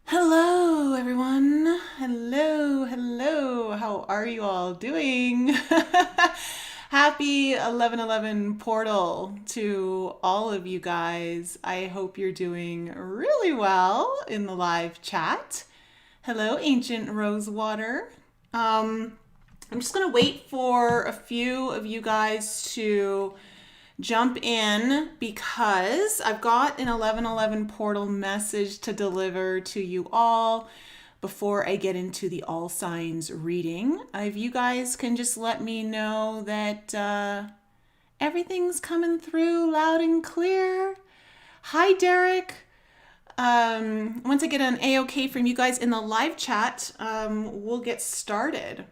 Hello, everyone. Hello. How are you all doing? Happy 11/11 portal to all of you guys. I hope you're doing really well in the live chat. Hello, Ancient Rosewater. I'm just going to wait for a few of you guys to jump in because I've got an 11/11 portal message to deliver to you all before I get into the all signs reading. If you guys can just let me know that everything's coming through loud and clear. Hi, Derek. Once I get an A-OK from you guys in the live chat, we'll get started.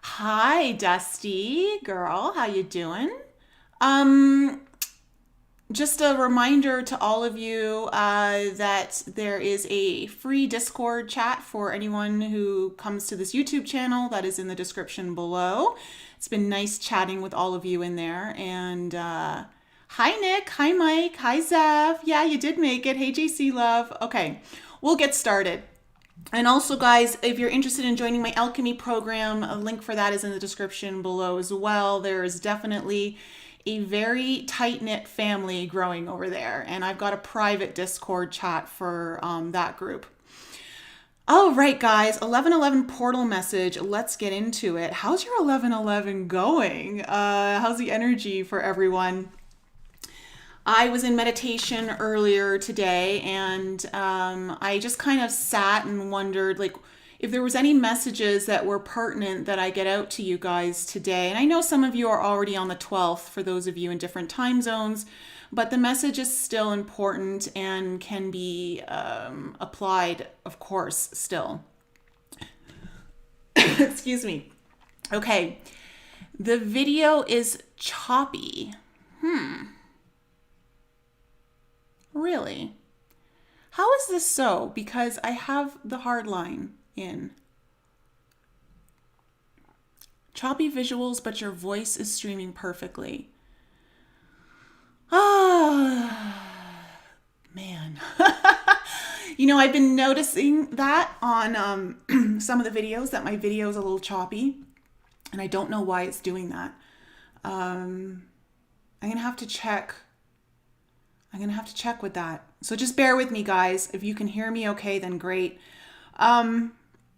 Hi, Dusty girl. How you doing? Just a reminder to all of you that there is a free Discord chat for anyone who comes to this YouTube channel that is in the description below. It's been nice chatting with all of you in there. And hi, Nick. Hi, Mike. Hi, Zev. Yeah, you did make it. Hey, JC Love. Okay, we'll get started. And also, guys, if you're interested in joining my alchemy program, a link for that is in the description below as well. There is definitely a very tight-knit family growing over there, and I've got a private Discord chat for that group. All right, guys, 11/11 portal message. Let's get into it. How's your 11/11 going? How's the energy for everyone? I was in meditation earlier today, and I just kind of sat and wondered, like, if there was any messages that were pertinent that I get out to you guys today. And I know some of you are already on the 12th for those of you in different time zones, but the message is still important and can be applied, of course, still. Excuse me. Okay, the video is choppy. Really? How is this so? Because I have the hard line in. Choppy visuals, but your voice is streaming perfectly. Ah, man. You know, I've been noticing that on some of the videos, that my video is a little choppy, and I don't know why it's doing that. I'm going to have to check. I'm going to have to check with that. So just bear with me, guys. If you can hear me okay, then great.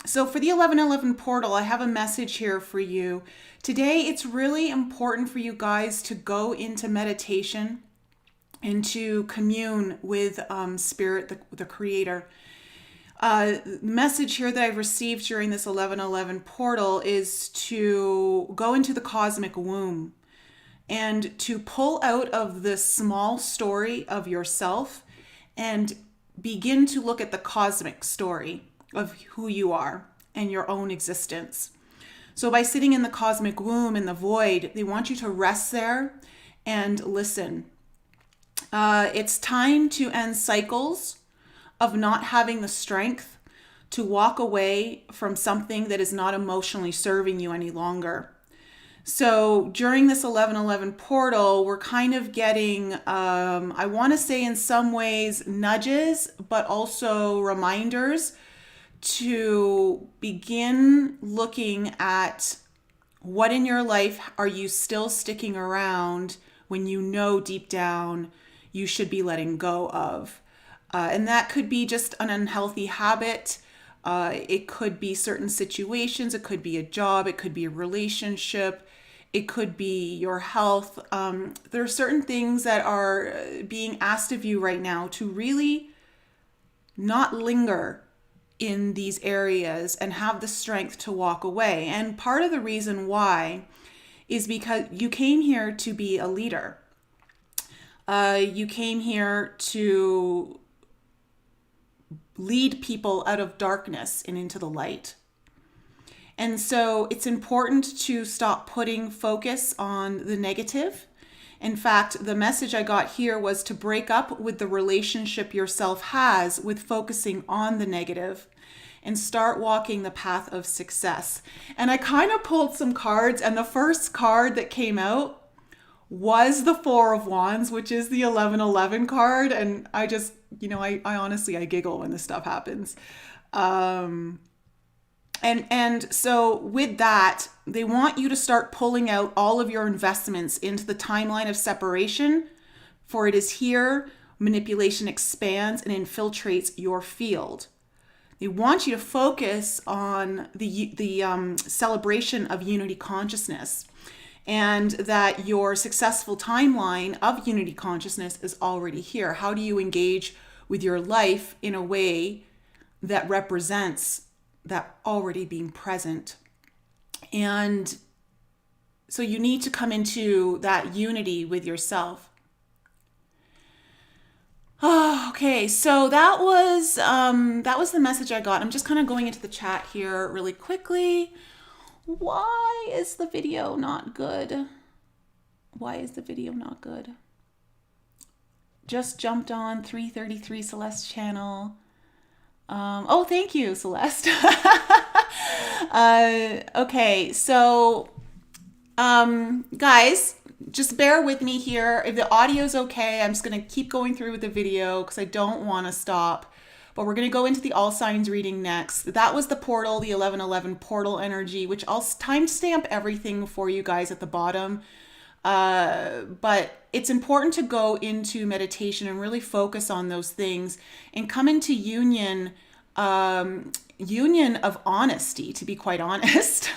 So for the 11/11 portal, I have a message here for you. Today, it's really important for you guys to go into meditation and to commune with Spirit, the Creator. Message here that I've received during this 11/11 portal is to go into the cosmic womb and to pull out of the small story of yourself and begin to look at the cosmic story of who you are and your own existence. So by sitting in the cosmic womb, in the void, they want you to rest there and listen. It's time to end cycles of not having the strength to walk away from something that is not emotionally serving you any longer. So during this 11/11 portal, we're kind of getting, I want to say in some ways, nudges, but also reminders to begin looking at what in your life are you still sticking around when you know deep down you should be letting go of. And that could be just an unhealthy habit. It could be certain situations. It could be a job. It could be a relationship. It could be your health. There are certain things that are being asked of you right now to really not linger in these areas and have the strength to walk away. And part of the reason why is because you came here to be a leader. You came here to lead people out of darkness and into the light. And so it's important to stop putting focus on the negative. In fact, the message I got here was to break up with the relationship yourself has with focusing on the negative and start walking the path of success. And I kind of pulled some cards, and the first card that came out was the Four of Wands, which is the 11/11 card. And I just I honestly, I giggle when this stuff happens. And so with that, they want you to start pulling out all of your investments into the timeline of separation, for it is here manipulation expands and infiltrates your field. They want you to focus on the celebration of unity consciousness, and that your successful timeline of unity consciousness is already here. How do you engage with your life in a way that represents that already being present? And so you need to come into that unity with yourself. Oh, okay, so that was the message I got. I'm just kind of going into the chat here really quickly. Why is the video not good? Why is the video not good? Just jumped on 333 Celeste channel. Oh, thank you, Celeste. Okay, so guys, just bear with me here. If the audio's okay, I'm just going to keep going through with the video because I don't want to stop. But we're going to go into the all signs reading next. That was the portal, the 1111 portal energy, which I'll timestamp everything for you guys at the bottom. But it's important to go into meditation and really focus on those things and come into union of honesty, to be quite honest,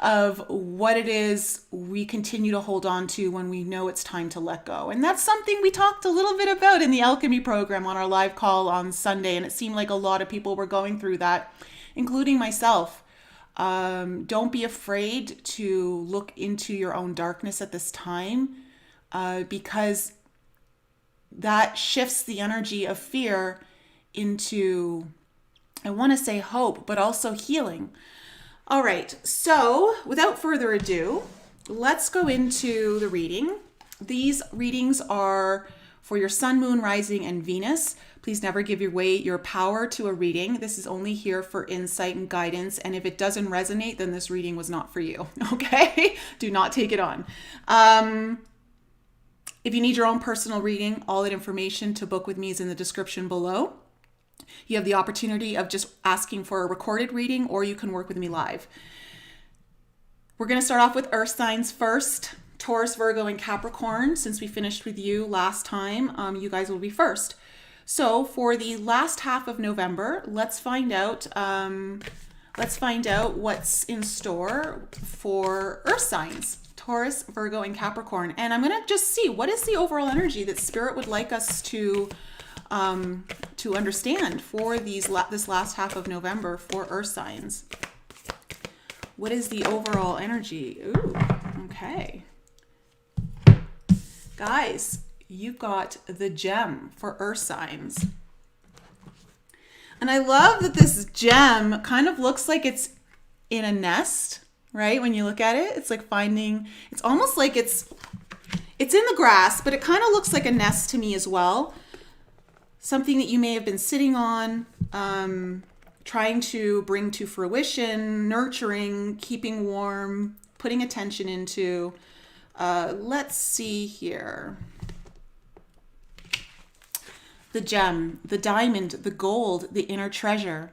of what it is we continue to hold on to when we know it's time to let go. And that's something we talked a little bit about in the alchemy program on our live call on Sunday. And it seemed like a lot of people were going through that, including myself. Don't be afraid to look into your own darkness at this time, because that shifts the energy of fear into, I want to say hope, but also healing. All right, so without further ado, let's go into the reading. These readings are for your sun, moon, rising, and Venus. Please never give away your power to a reading. This is only here for insight and guidance. And if it doesn't resonate, then this reading was not for you. Okay? Do not take it on. If you need your own personal reading, all that information to book with me is in the description below. You have the opportunity of just asking for a recorded reading, or you can work with me live. We're going to start off with earth signs first. Taurus, Virgo, and Capricorn. Since we finished with you last time, you guys will be first. So for the last half of November, let's find out what's in store for earth signs. Taurus, Virgo, and Capricorn. And I'm going to just see what is the overall energy that Spirit would like us to understand for this last half of November for earth signs. What is the overall energy? Ooh, okay. Guys, you've got the gem for earth signs. And I love that this gem kind of looks like it's in a nest, right? When you look at it, it's like it's almost like it's in the grass, but it kind of looks like a nest to me as well. Something that you may have been sitting on, trying to bring to fruition, nurturing, keeping warm, putting attention into. Let's see here. The gem, the diamond, the gold, the inner treasure.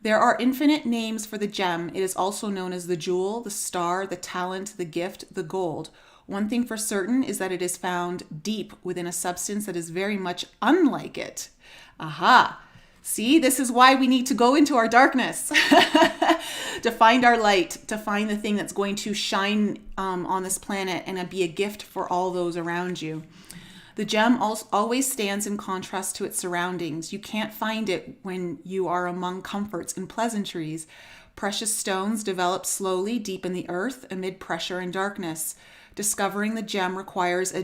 There are infinite names for the gem. It is also known as the jewel, the star, the talent, the gift, the gold. One thing for certain is that it is found deep within a substance that is very much unlike it. Aha! See, this is why we need to go into our darkness to find our light, to find the thing that's going to shine on this planet and be a gift for all those around you. The gem always stands in contrast to its surroundings. You can't find it when you are among comforts and pleasantries. Precious stones develop slowly deep in the earth amid pressure and darkness. Discovering the gem requires a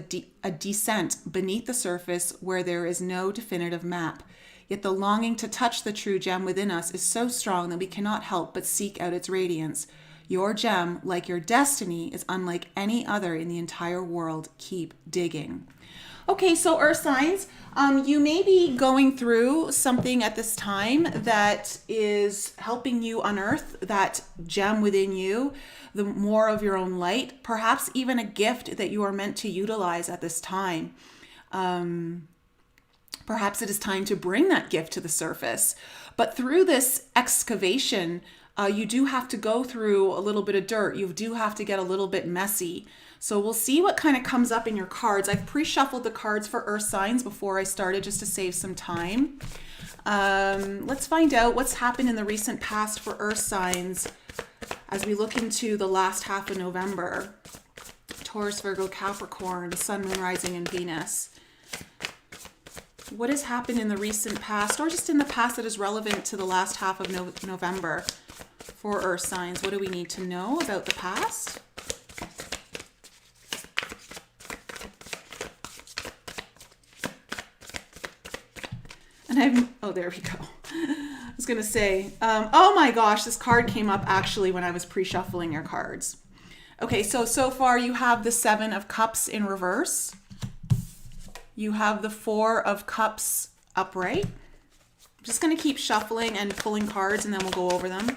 descent beneath the surface where there is no definitive map. Yet the longing to touch the true gem within us is so strong that we cannot help but seek out its radiance. Your gem, like your destiny, is unlike any other in the entire world. Keep digging. Okay, so earth signs, you may be going through something at this time that is helping you unearth that gem within you, the more of your own light, perhaps even a gift that you are meant to utilize at this time. Perhaps it is time to bring that gift to the surface. But through this excavation, you do have to go through a little bit of dirt. You do have to get a little bit messy. So we'll see what kind of comes up in your cards. I've pre-shuffled the cards for earth signs before I started just to save some time. Let's find out what's happened in the recent past for earth signs as we look into the last half of November. Taurus, Virgo, Capricorn, Sun, Moon, Rising, and Venus. What has happened in the recent past, or just in the past, that is relevant to the last half of November for earth signs? What do we need to know about the past? And oh, there we go. I was going to say, oh my gosh, this card came up actually when I was pre-shuffling your cards. Okay, so far you have the Seven of Cups in reverse. You have the Four of Cups upright. I'm just going to keep shuffling and pulling cards and then we'll go over them.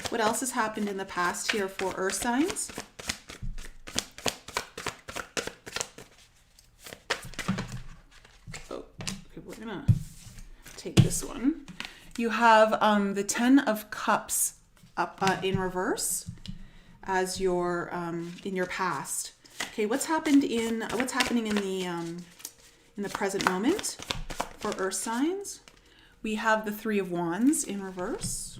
What else has happened in the past here for earth signs? Oh, okay, we're going to take this one. You have the Ten of Cups up in reverse as your in your past. Okay, what's happening in the present moment for earth signs? We have the Three of Wands in reverse.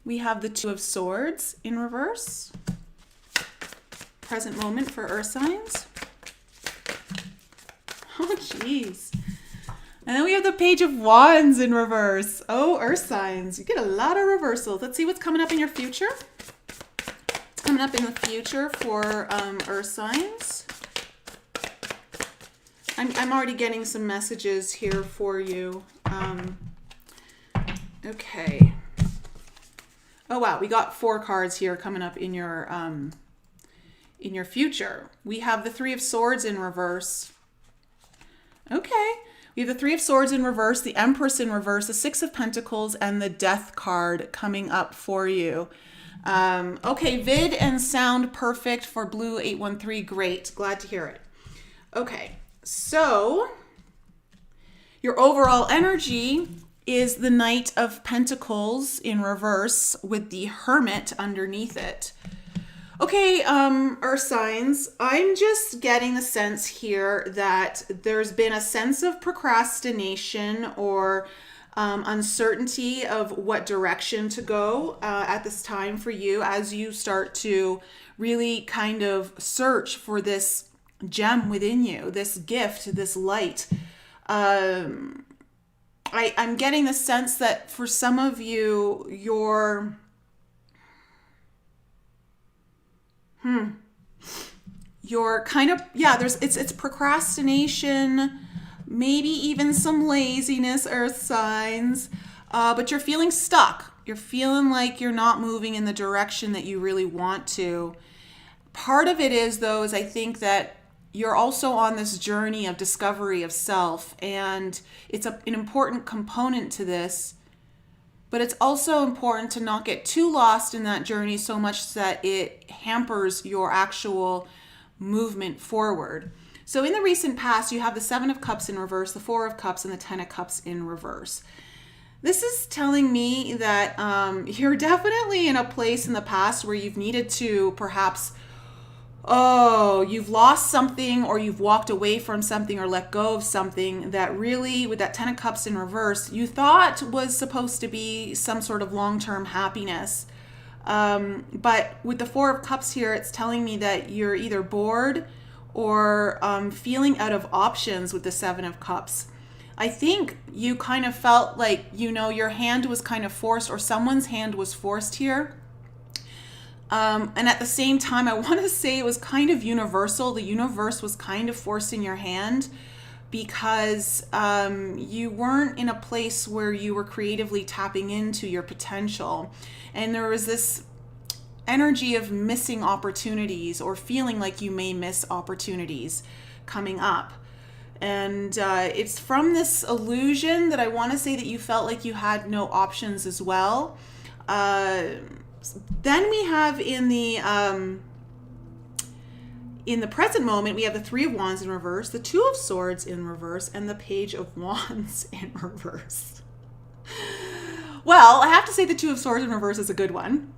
We have the Two of Swords in reverse. Present moment for earth signs. Oh, jeez. And then we have the Page of Wands in reverse. Oh, earth signs. You get a lot of reversals. Let's see what's coming up in your future. What's coming up in the future for earth signs. I'm already getting some messages here for you. Okay. Oh, wow. We got 4 cards here coming up in your future. We have the Three of Swords in reverse. Okay. We have the Three of Swords in reverse, the Empress in reverse, the Six of Pentacles, and the Death card coming up for you. Okay, vid and sound perfect for Blue 813. Great. Glad to hear it. Okay, so your overall energy is the Knight of Pentacles in reverse with the Hermit underneath it. Okay, earth signs, I'm just getting the sense here that there's been a sense of procrastination or uncertainty of what direction to go at this time for you as you start to really kind of search for this gem within you, this gift, this light. I'm getting the sense that for some of you, you're kind of, yeah, it's procrastination, maybe even some laziness, earth signs, but you're feeling stuck. You're feeling like you're not moving in the direction that you really want to. Part of it is, though, is I think that you're also on this journey of discovery of self, and it's an important component to this. But it's also important to not get too lost in that journey so much that it hampers your actual movement forward. So in the recent past, you have the Seven of Cups in reverse, the Four of Cups, and the Ten of Cups in reverse. This is telling me that you're definitely in a place in the past where you've needed to perhaps, you've lost something, or you've walked away from something, or let go of something that really, with that Ten of Cups in reverse, you thought was supposed to be some sort of long-term happiness. But with the Four of Cups here, it's telling me that you're either bored or feeling out of options with the Seven of Cups. I think you kind of felt like, your hand was kind of forced, or someone's hand was forced here. And at the same time, I want to say it was kind of universal. The universe was kind of forcing your hand because you weren't in a place where you were creatively tapping into your potential. And there was this energy of missing opportunities, or feeling like you may miss opportunities coming up. And it's from this illusion that I want to say that you felt like you had no options as well. Then we have in the in the present moment, we have the Three of Wands in reverse, the Two of Swords in reverse, and the Page of Wands in reverse. Well, I have to say the Two of Swords in reverse is a good one.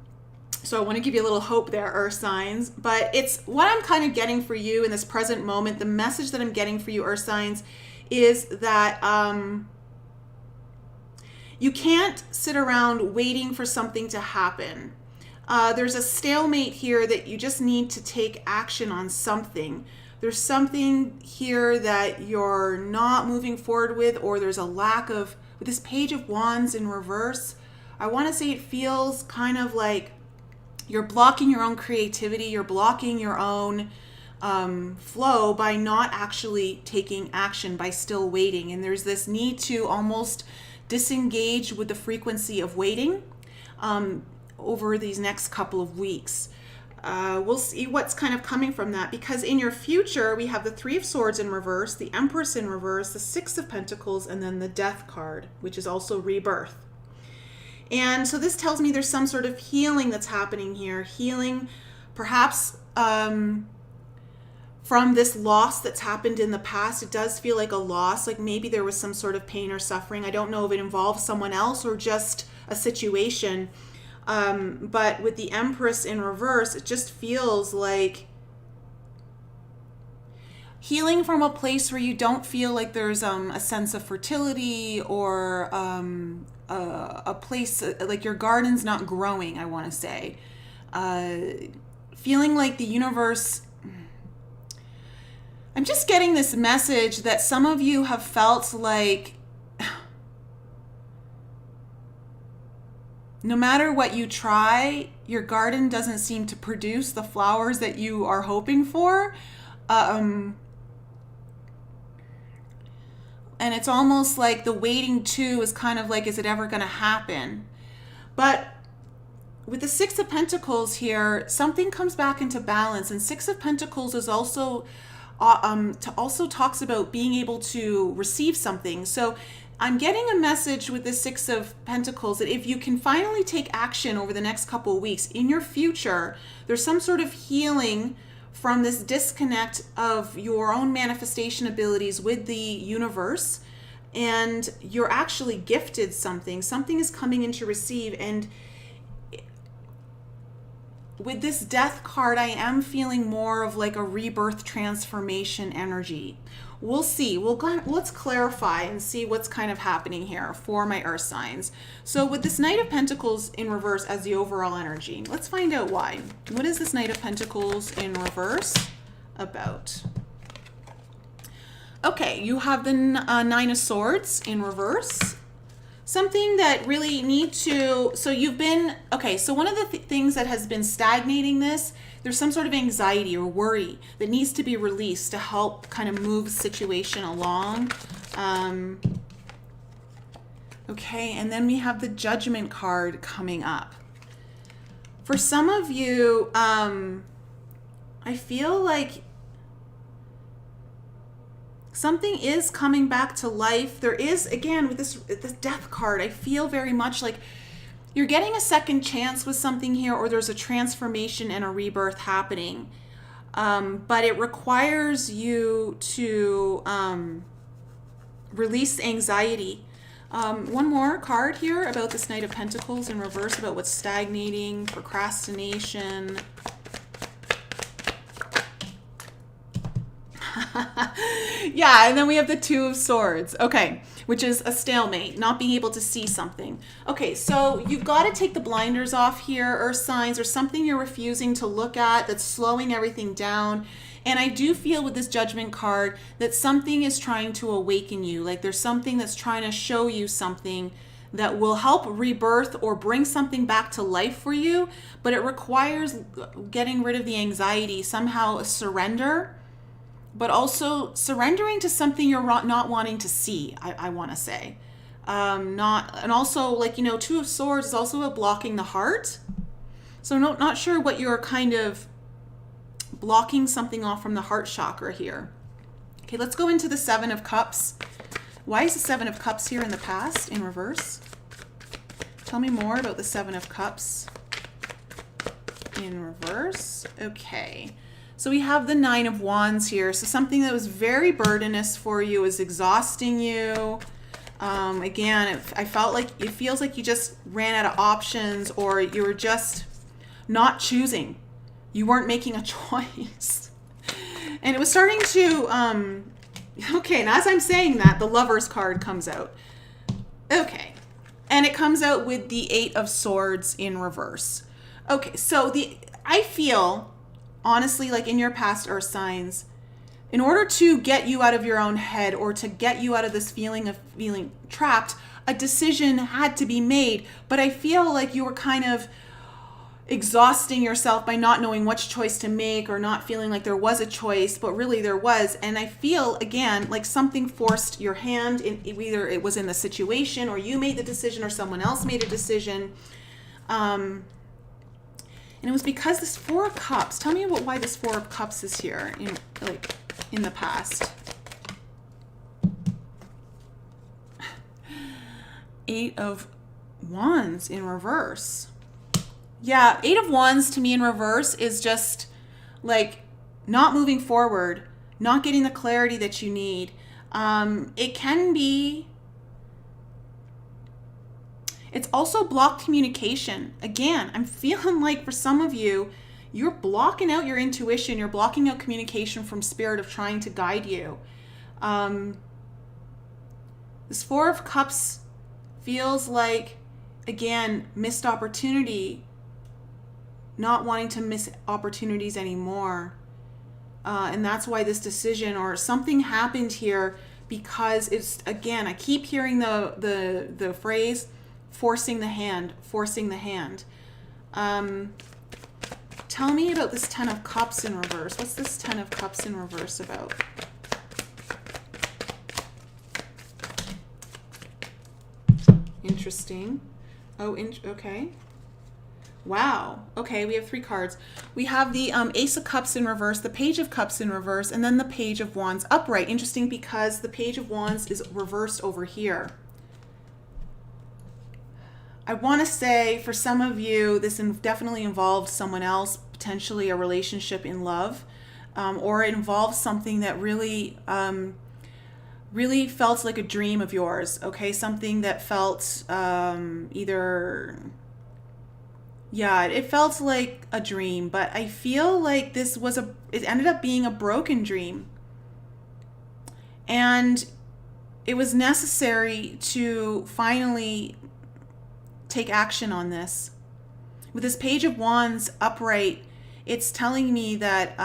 So I want to give you a little hope there, Earth signs. But it's what I'm kind of getting for you in this present moment. The message that I'm getting for you, Earth signs, is that you can't sit around waiting for something to happen. There's a stalemate here that you just need to take action on something. There's something here that you're not moving forward with, or there's a lack of, with this Page of Wands in reverse, I want to say it feels kind of like you're blocking your own creativity, you're blocking your own flow by not actually taking action, by still waiting. And there's this need to almost disengage with the frequency of waiting over these next couple of weeks. We'll see what's kind of coming from that, because in your future, we have the Three of Swords in reverse, the Empress in reverse, the Six of Pentacles, and then the Death card, which is also rebirth. And so this tells me there's some sort of healing that's happening here. Healing perhaps from this loss that's happened in the past. It does feel like a loss, like maybe there was some sort of pain or suffering. I don't know if it involves someone else or just a situation. But with the Empress in reverse, it just feels like healing from a place where you don't feel like there's a sense of fertility, or a place like your garden's not growing, I want to say. Feeling like the universe, I'm just getting this message that some of you have felt like no matter what you try, your garden doesn't seem to produce the flowers that you are hoping for. And it's almost like the waiting too is kind of like, is it ever going to happen? But with the Six of Pentacles here, something comes back into balance. And Six of Pentacles is also talks about being able to receive something. So I'm getting a message with the Six of Pentacles that if you can finally take action over the next couple of weeks in your future, there's some sort of healing from this disconnect of your own manifestation abilities with the universe, and you're actually gifted something. Something is coming in to receive. And with this Death card, I am feeling more of like a rebirth transformation energy. We'll see. Let's clarify and see what's kind of happening here for my Earth signs. So with this Knight of Pentacles in reverse as the overall energy, let's find out why. What is this Knight of Pentacles in reverse about? Okay, you have the Nine of Swords in reverse. Something that really need to, so you've been, okay, so one of the things that has been stagnating this, there's some sort of anxiety or worry that needs to be released to help kind of move the situation along. Okay, and then we have the Judgment card coming up. For some of you, I feel like something is coming back to life. There is, again, with this Death card, I feel very much like you're getting a second chance with something here, or there's a transformation and a rebirth happening. But it requires you to release anxiety. One more card here about this Knight of Pentacles in reverse, about what's stagnating, procrastination. Yeah, and then we have the Two of Swords. Okay, which is a stalemate, not being able to see something. Okay, so you've got to take the blinders off here, Earth signs, or something you're refusing to look at that's slowing everything down. And I do feel with this Judgment card that something is trying to awaken you. Like there's something that's trying to show you something that will help rebirth or bring something back to life for you. But it requires getting rid of the anxiety, somehow a surrender, but also surrendering to something you're not wanting to see, I want to say. And also, like, you know, Two of Swords is also about blocking the heart. So not sure what you're kind of blocking something off from the heart chakra here. Okay, let's go into the Seven of Cups. Why is the Seven of Cups here in the past in reverse? Tell me more about the Seven of Cups in reverse. Okay. So we have the Nine of Wands here. So something that was very burdenous for you is exhausting you. Again, I felt like it feels like you just ran out of options, or you were just not choosing. You weren't making a choice. And it was starting to, okay, and as I'm saying that, the Lover's card comes out. Okay. And it comes out with the Eight of Swords in reverse. Okay, so I feel, honestly, like in your past earth signs, in order to get you out of your own head, or to get you out of this feeling of feeling trapped, a decision had to be made. But I feel like you were kind of exhausting yourself by not knowing which choice to make, or not feeling like there was a choice, but really there was. And I feel, again, like something forced your hand in, either it was in the situation, or you made the decision, or someone else made a decision. And it was because this Four of Cups. Tell me about why this Four of Cups is here in the past. Eight of Wands in reverse. Yeah, Eight of Wands to me in reverse is just like not moving forward, not getting the clarity that you need. It can be, it's also blocked communication. Again, I'm feeling like for some of you, you're blocking out your intuition, you're blocking out communication from spirit of trying to guide you. This Four of Cups feels like, again, missed opportunity, not wanting to miss opportunities anymore. And that's why this decision or something happened here, because it's, again, I keep hearing the phrase, forcing the hand, forcing the hand. Tell me about this Ten of Cups in reverse. What's this Ten of Cups in reverse about? Interesting. Oh, okay. Wow. Okay, we have three cards. We have the Ace of Cups in reverse, the Page of Cups in reverse, and then the Page of Wands upright. Interesting, because the Page of Wands is reversed over here. I want to say for some of you, this definitely involved someone else, potentially a relationship in love, or it involves something that really felt like a dream of yours, okay? Something that felt either... Yeah, it felt like a dream, but I feel like this was it ended up being a broken dream. And it was necessary to finally take action on this. With this Page of Wands upright, it's telling me that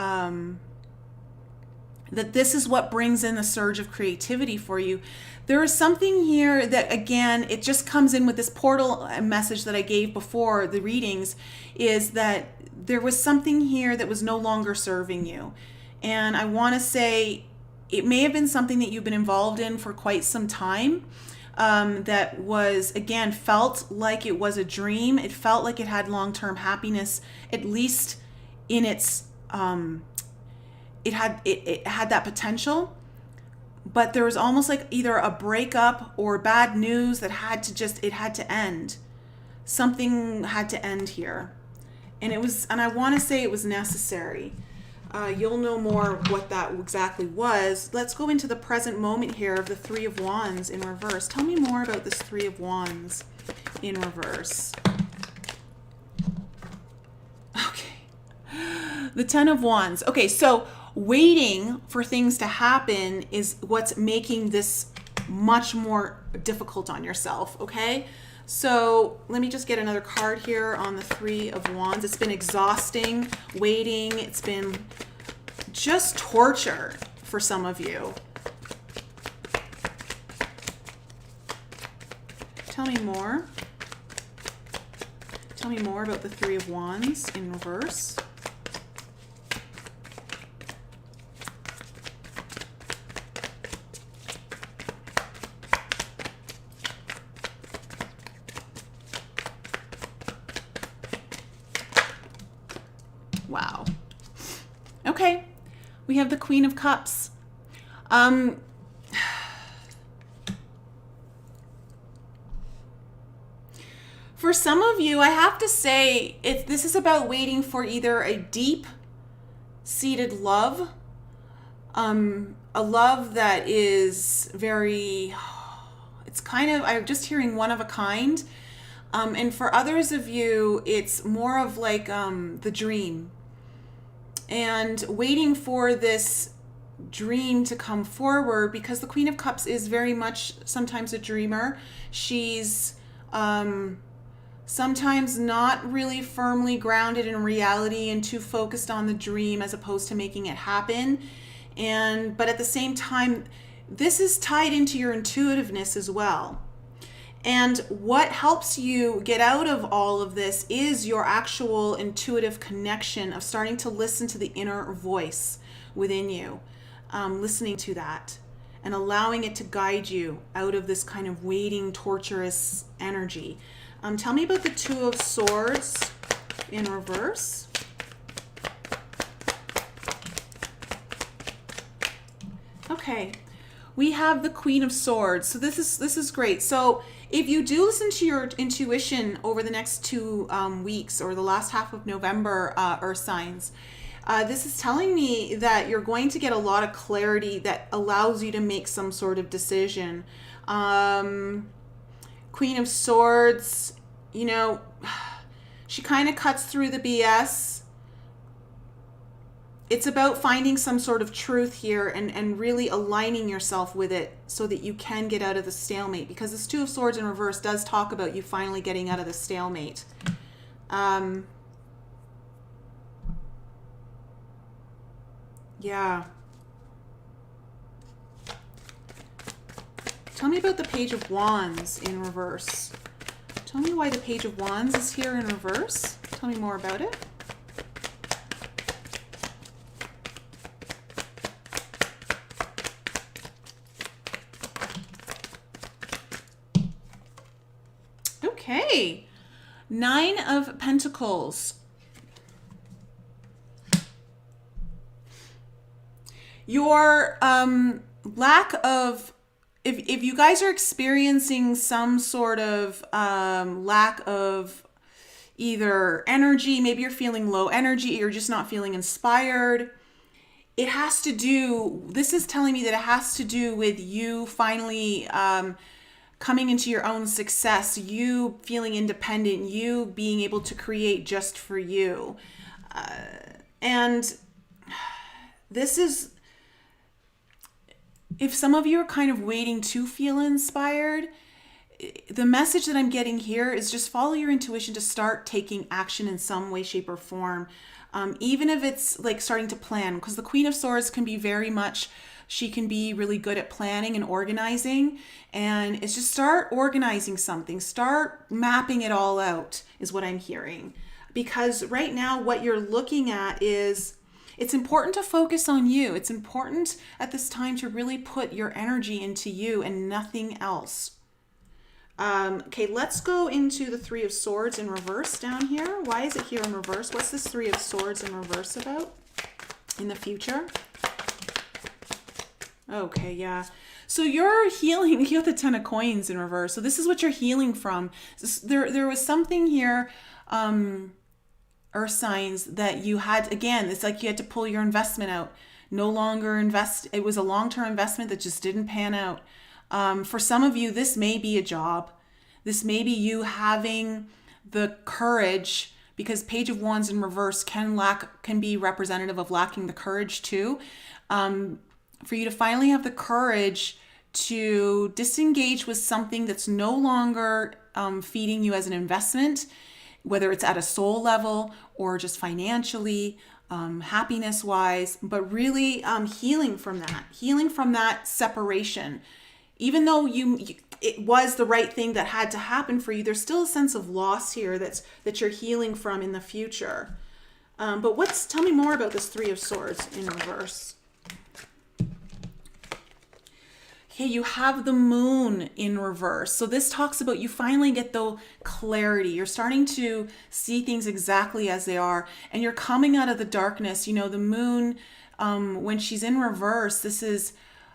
that this is what brings in the surge of creativity for you. There is something here that, again, it just comes in with this portal message that I gave before the readings, is that there was something here that was no longer serving you. And I want to say it may have been something that you've been involved in for quite some time, that was, again, felt like it was a dream. It felt like it had long-term happiness, at least in its, it had that potential. But there was almost like either a breakup or bad news that had to end. Something had to end here. And I want to say it was necessary. You'll know more what that exactly was. Let's go into the present moment here of the Three of Wands in reverse. Tell me more about this Three of Wands in reverse. Okay. The Ten of Wands. Okay, so waiting for things to happen is what's making this much more difficult on yourself, okay? So let me just get another card here on the Three of Wands. It's been exhausting, waiting. It's been just torture for some of you. Tell me more. Tell me more about the Three of Wands in reverse. Wow. Okay. We have the Queen of Cups. For some of you, I have to say, this is about waiting for either a deep deep-seated love, a love that is very, it's kind of, I'm just hearing one of a kind. And for others of you, it's more of like the dream, and waiting for this dream to come forward, because the Queen of Cups is very much sometimes a dreamer. She's sometimes not really firmly grounded in reality and too focused on the dream as opposed to making it happen. But at the same time, this is tied into your intuitiveness as well. And what helps you get out of all of this is your actual intuitive connection of starting to listen to the inner voice within you, listening to that and allowing it to guide you out of this kind of waiting, torturous energy. Tell me about the Two of Swords in reverse. Okay, we have the Queen of Swords. So this is great. So if you do listen to your intuition over the next 2 weeks or the last half of November, Earth signs, this is telling me that you're going to get a lot of clarity that allows you to make some sort of decision. Queen of Swords, you know, she kind of cuts through the BS. It's about finding some sort of truth here and really aligning yourself with it so that you can get out of the stalemate, because this Two of Swords in reverse does talk about you finally getting out of the stalemate. Yeah. Tell me about the Page of Wands in reverse. Tell me why the Page of Wands is here in reverse. Tell me more about it. Okay, Nine of Pentacles. Your lack of, if you guys are experiencing some sort of lack of either energy, maybe you're feeling low energy, you're just not feeling inspired. It has to do, this is telling me that it has to do with you finally coming into your own success, you feeling independent, you being able to create just for you. And this is, if some of you are kind of waiting to feel inspired, the message that I'm getting here is just follow your intuition to start taking action in some way, shape, or form. Even if it's like starting to plan, because the Queen of Swords can be very much, she can be really good at planning and organizing. And it's just start organizing something, start mapping it all out is what I'm hearing. Because right now what you're looking at is, it's important to focus on you. It's important at this time to really put your energy into you and nothing else. Okay, let's go into the Three of Swords in reverse down here. Why is it here in reverse? What's this Three of Swords in reverse about in the future? Okay, yeah. So you're healing, you have the Ten of Coins in reverse. So this is what you're healing from. There was something here, Earth signs, that you had, again, it's like you had to pull your investment out. No longer invest. It was a long-term investment that just didn't pan out. For some of you, this may be a job. This may be you having the courage, because Page of Wands in reverse can be representative of lacking the courage too. For you to finally have the courage to disengage with something that's no longer feeding you as an investment, whether it's at a soul level or just financially, happiness wise, but really healing from that separation. Even though it was the right thing that had to happen for you, there's still a sense of loss here that you're healing from in the future. But tell me more about this Three of Swords in reverse. Okay, you have the Moon in reverse. So this talks about you finally get the clarity. You're starting to see things exactly as they are, and you're coming out of the darkness. You know, the Moon, when she's in reverse, this is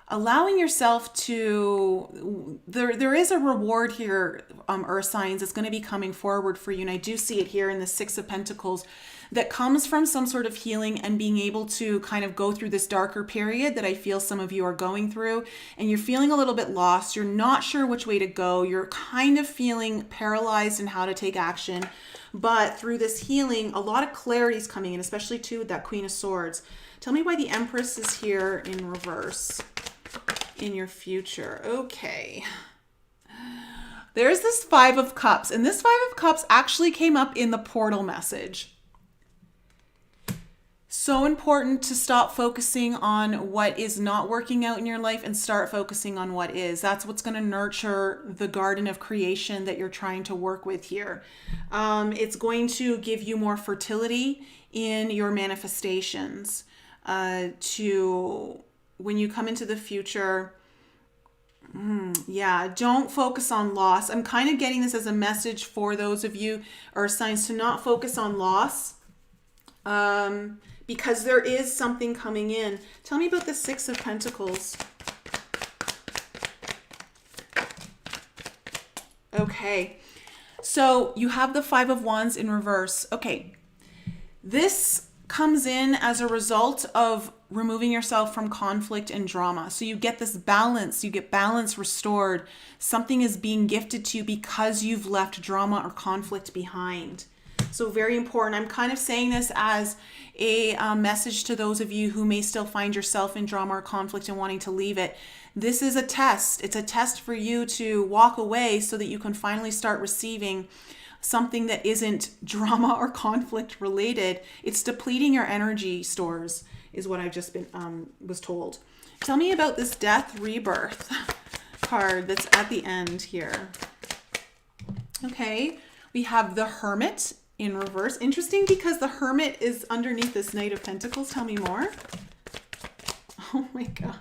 allowing yourself to, there is a reward here, earth signs, that's going to be coming forward for you. And I do see it here in the Six of Pentacles, that comes from some sort of healing and being able to kind of go through this darker period that I feel some of you are going through, and you're feeling a little bit lost. You're not sure which way to go. You're kind of feeling paralyzed in how to take action. But through this healing, a lot of clarity is coming in, especially too with that Queen of Swords. Tell me why the Empress is here in reverse in your future. Okay. There's this Five of Cups, and this Five of Cups actually came up in the portal message. So important to stop focusing on what is not working out in your life and start focusing on what is. That's what's going to nurture the garden of creation that you're trying to work with here. It's going to give you more fertility in your manifestations. To when you come into the future, yeah, don't focus on loss. I'm kind of getting this as a message for those of you earth signs to not focus on loss. Because there is something coming in. Tell me about the Six of Pentacles. Okay, so you have the Five of Wands in reverse. Okay, this comes in as a result of removing yourself from conflict and drama. So you get this balance, you get balance restored. Something is being gifted to you because you've left drama or conflict behind. So very important. I'm kind of saying this as a message to those of you who may still find yourself in drama or conflict and wanting to leave it. This is a test. It's a test for you to walk away so that you can finally start receiving something that isn't drama or conflict related. It's depleting your energy stores is what I've just been was told. Tell me about this Death Rebirth card that's at the end here. Okay, we have the Hermit in reverse. Interesting because the Hermit is underneath this Knight of Pentacles. Tell me more. Oh my gosh.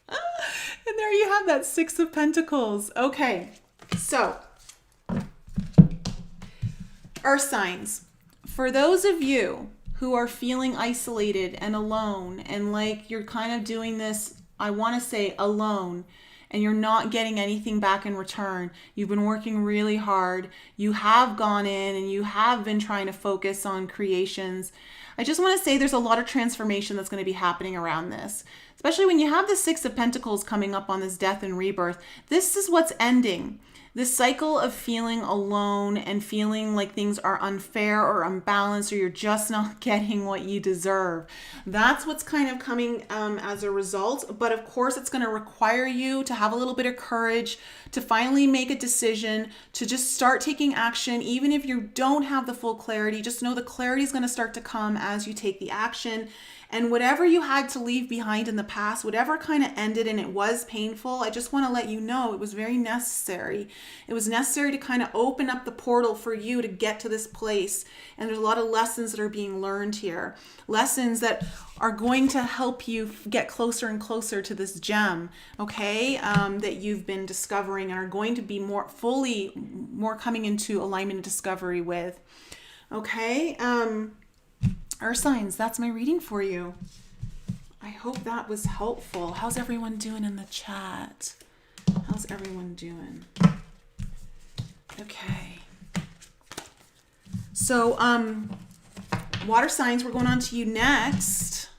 And there you have that Six of Pentacles. Okay, so earth signs. For those of you who are feeling isolated and alone and like you're kind of doing this, I want to say alone, and you're not getting anything back in return. You've been working really hard. You have gone in and you have been trying to focus on creations. I just want to say there's a lot of transformation that's going to be happening around this, especially when you have the Six of Pentacles coming up on this death and rebirth. This is what's ending. This cycle of feeling alone and feeling like things are unfair or unbalanced or you're just not getting what you deserve. That's what's kind of coming as a result. But of course, it's going to require you to have a little bit of courage to finally make a decision, to just start taking action. Even if you don't have the full clarity, just know the clarity is going to start to come as you take the action. And whatever you had to leave behind in the past, whatever kind of ended and it was painful, I just want to let you know it was very necessary. It was necessary to kind of open up the portal for you to get to this place. And there's a lot of lessons that are being learned here. Lessons that are going to help you get closer and closer to this gem, okay, that you've been discovering and are going to be more coming into alignment and discovery with. Okay, Earth signs, that's my reading for you. I hope that was helpful. How's everyone doing in the chat? How's everyone doing? Okay. So, water signs, we're going on to you next.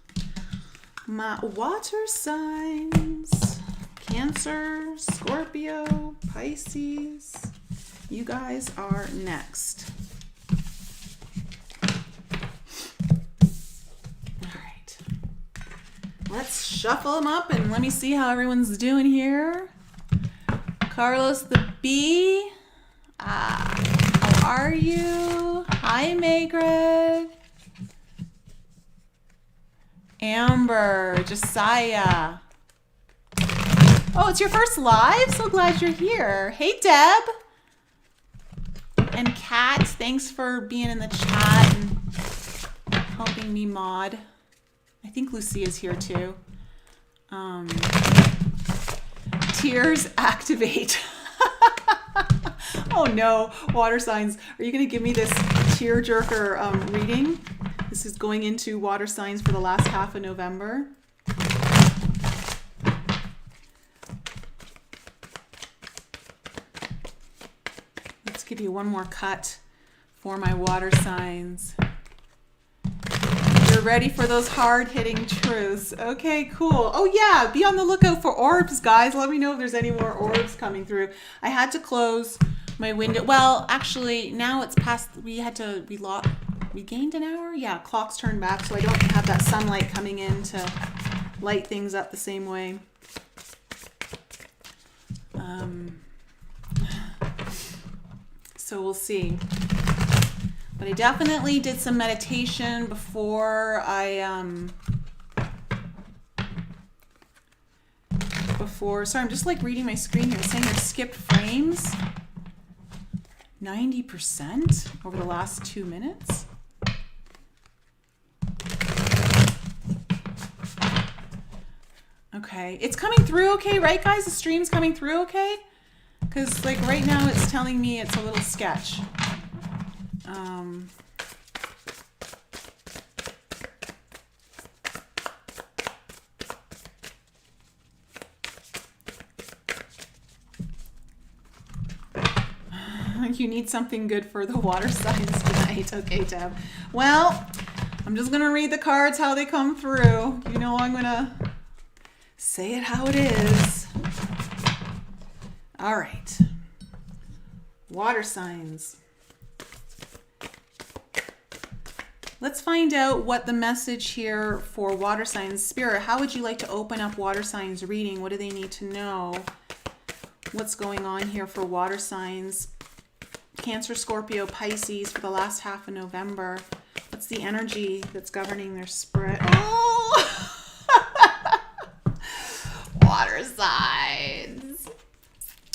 My water signs, Cancer, Scorpio, Pisces. You guys are next. Let's shuffle them up and let me see how everyone's doing here. Carlos the B. How are you? Hi, Magred. Amber, Josiah. Oh, it's your first live? So glad you're here. Hey, Deb. And Kat, thanks for being in the chat and helping me mod. I think Lucia's here too. Tears activate. Oh no, water signs. Are you going to give me this tearjerker reading? This is going into water signs for the last half of November. give you one more cut for my water signs. You're ready for those hard-hitting truths. Okay, cool. Oh yeah, be on the lookout for orbs, guys. Let me know if there's any more orbs coming through. I had to close my window. Well, actually, now it's past. We gained an hour. Yeah, clock's turned back, so I don't have that sunlight coming in to light things up the same way. So we'll see. But I definitely did some meditation before I, sorry, I'm just like reading my screen here. It's saying I've skipped frames 90% over the last 2 minutes. Okay, it's coming through okay, right guys? The stream's coming through okay? Because like right now it's telling me it's a little sketch. You need something good for the water signs tonight. Okay, Deb. Well, I'm just going to read the cards how they come through. You know, I'm going to say it how it is. All right. Water signs. Let's find out what the message here for water signs. Spirit, how would you like to open up water signs reading? What do they need to know? What's going on here for water signs? Cancer, Scorpio, Pisces for the last half of November. What's the energy that's governing their spirit? Oh! Water signs.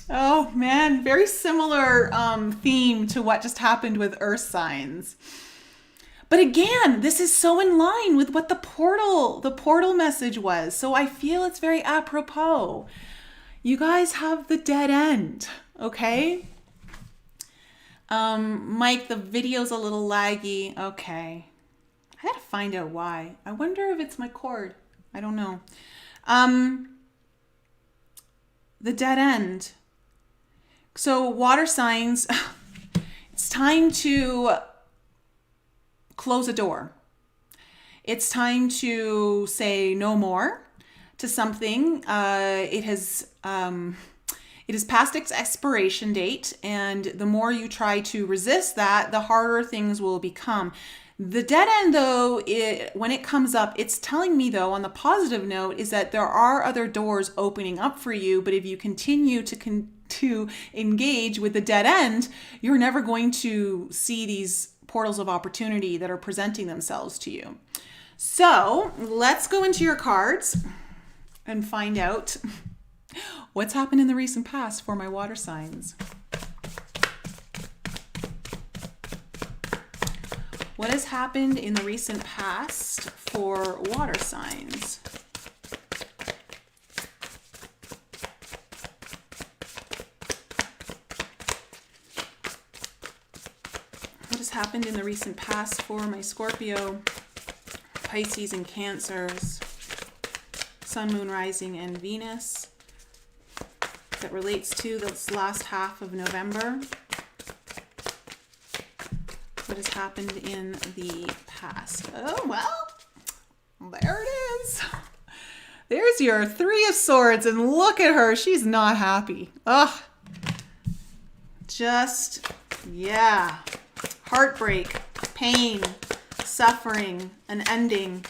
Oh man, very similar theme to what just happened with earth signs. But again, this is so in line with what the portal message was. So I feel it's very apropos. You guys have the dead end, okay? Mike, the video's a little laggy. Okay. I gotta find out why. I wonder if it's my cord. I don't know. The dead end. So water signs, it's time to close a door. It's time to say no more to something. It has past its expiration date, and the more you try to resist that, the harder things will become. The dead end, though, when it comes up, it's telling me, though, on the positive note, is that there are other doors opening up for you, but if you continue to engage with the dead end, you're never going to see these portals of opportunity that are presenting themselves to you. So let's go into your cards and find out what's happened in the recent past for my water signs. What has happened in the recent past for water signs? What has happened in the recent past for my Scorpio, Pisces, and Cancers, Sun, Moon, Rising, and Venus that relates to this last half of November? What has happened in the past? Oh, well, there it is. There's your Three of Swords, and look at her. She's not happy. Ugh. Just, yeah. Heartbreak, pain, suffering, an ending,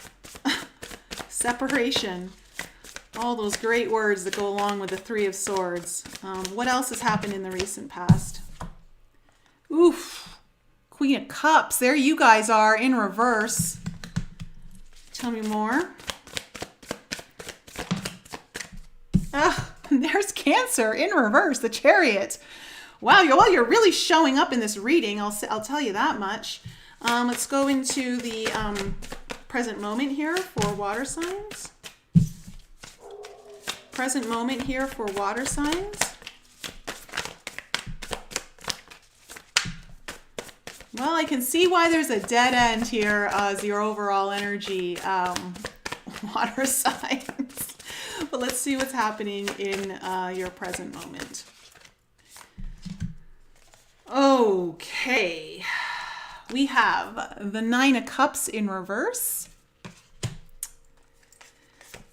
separation. All those great words that go along with the Three of Swords. What else has happened in the recent past? Oof. Queen of Cups. There you guys are in reverse. Tell me more. There's Cancer in reverse, the Chariot. Wow, you're really showing up in this reading. I'll tell you that much. Let's go into the present moment here for water signs. Present moment here for water signs. Well, I can see why there's a dead end here as your overall energy, water signs. But let's see what's happening in your present moment. Okay. We have the Nine of Cups in reverse,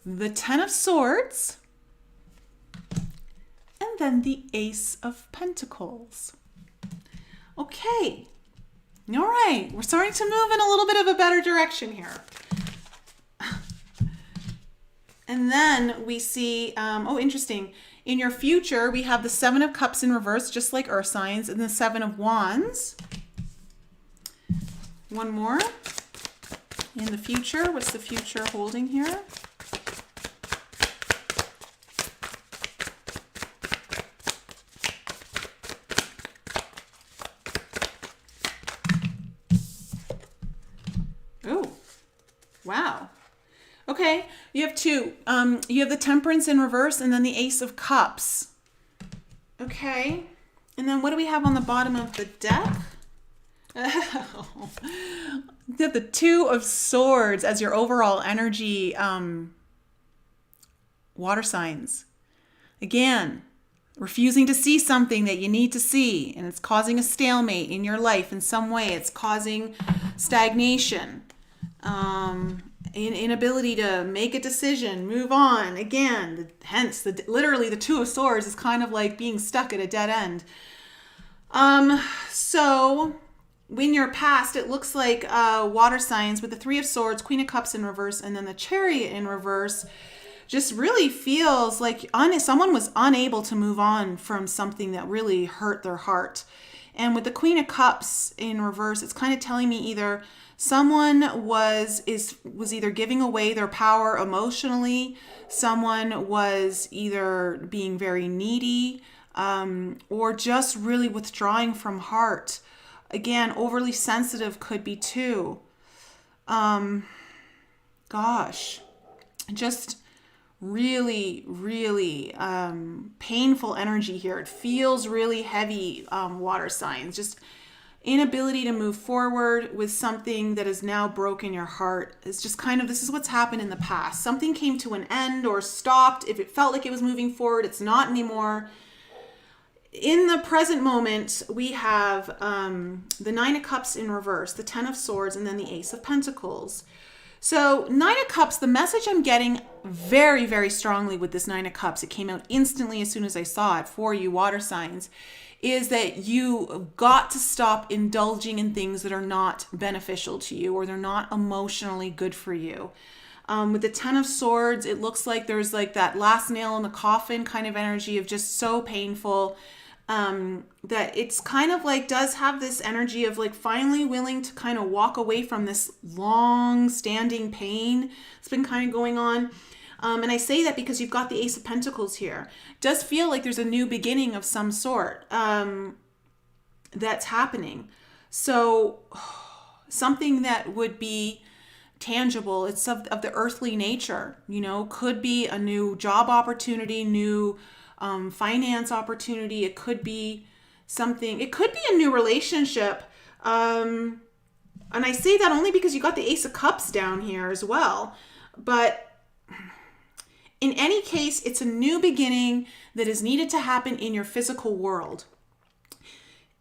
the Ten of Swords, and then the Ace of Pentacles. Okay. All right. We're starting to move in a little bit of a better direction here. And then we see, interesting. In your future, we have the Seven of Cups in reverse, just like Earth signs, and the Seven of Wands. One more. In the future, what's the future holding here? Oh, wow. Okay, you have two. You have the Temperance in reverse and then the Ace of Cups. Okay, and then what do we have on the bottom of the deck? Oh. You have the Two of Swords as your overall energy water signs. Again, refusing to see something that you need to see, and it's causing a stalemate in your life in some way. It's causing stagnation. Inability to make a decision, move on. Again, hence literally the Two of Swords is kind of like being stuck at a dead end. So in your past, it looks like water signs with the Three of Swords, Queen of Cups in reverse, and then the Chariot in reverse just really feels like someone was unable to move on from something that really hurt their heart. And with the Queen of Cups in reverse, it's kind of telling me either someone was either giving away their power emotionally, someone was either being very needy, or just really withdrawing from heart. Again, overly sensitive could be too. Just really, really painful energy here. It feels really heavy, water signs. Just inability to move forward with something that has now broken your heart. It's just kind of, this is what's happened in the past. Something came to an end or stopped. If it felt like it was moving forward, it's not anymore. In the present moment, we have the Nine of Cups in reverse, the Ten of Swords, and then the Ace of Pentacles. So Nine of Cups, the message I'm getting very, very strongly with this Nine of Cups, it came out instantly as soon as I saw it for you water signs, is that you got to stop indulging in things that are not beneficial to you or they're not emotionally good for you. With the Ten of Swords, it looks like there's like that last nail in the coffin kind of energy of just so painful. That it's kind of like does have this energy of like finally willing to kind of walk away from this long standing pain that's been kind of going on. And I say that because you've got the Ace of Pentacles here. It does feel like there's a new beginning of some sort that's happening. So something that would be tangible, it's of the earthly nature, could be a new job opportunity, new finance opportunity. It could be something, it could be a new relationship. And I say that only because you got the Ace of Cups down here as well. But in any case, it's a new beginning that is needed to happen in your physical world.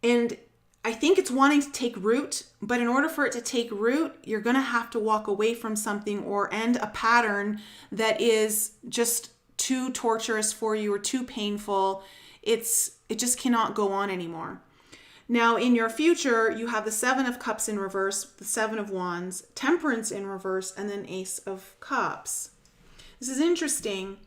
And I think it's wanting to take root, but in order for it to take root, you're going to have to walk away from something or end a pattern that is just too torturous for you or too painful. It just cannot go on anymore. Now, in your future, you have the Seven of Cups in reverse, the Seven of Wands, Temperance in reverse, and then Ace of Cups. This is interesting.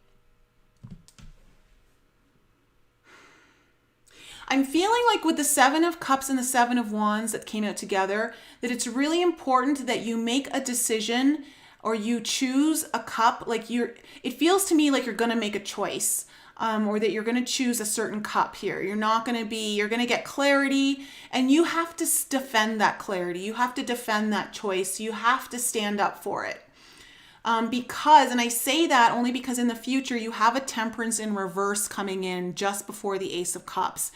I'm feeling like with the Seven of Cups and the Seven of Wands that came out together, that it's really important that you make a decision or you choose a cup. It feels to me like you're going to make a choice, or that you're going to choose a certain cup here. You're going to get clarity, and you have to defend that clarity. You have to defend that choice. You have to stand up for it. And I say that only because in the future you have a Temperance in reverse coming in just before the Ace of Cups.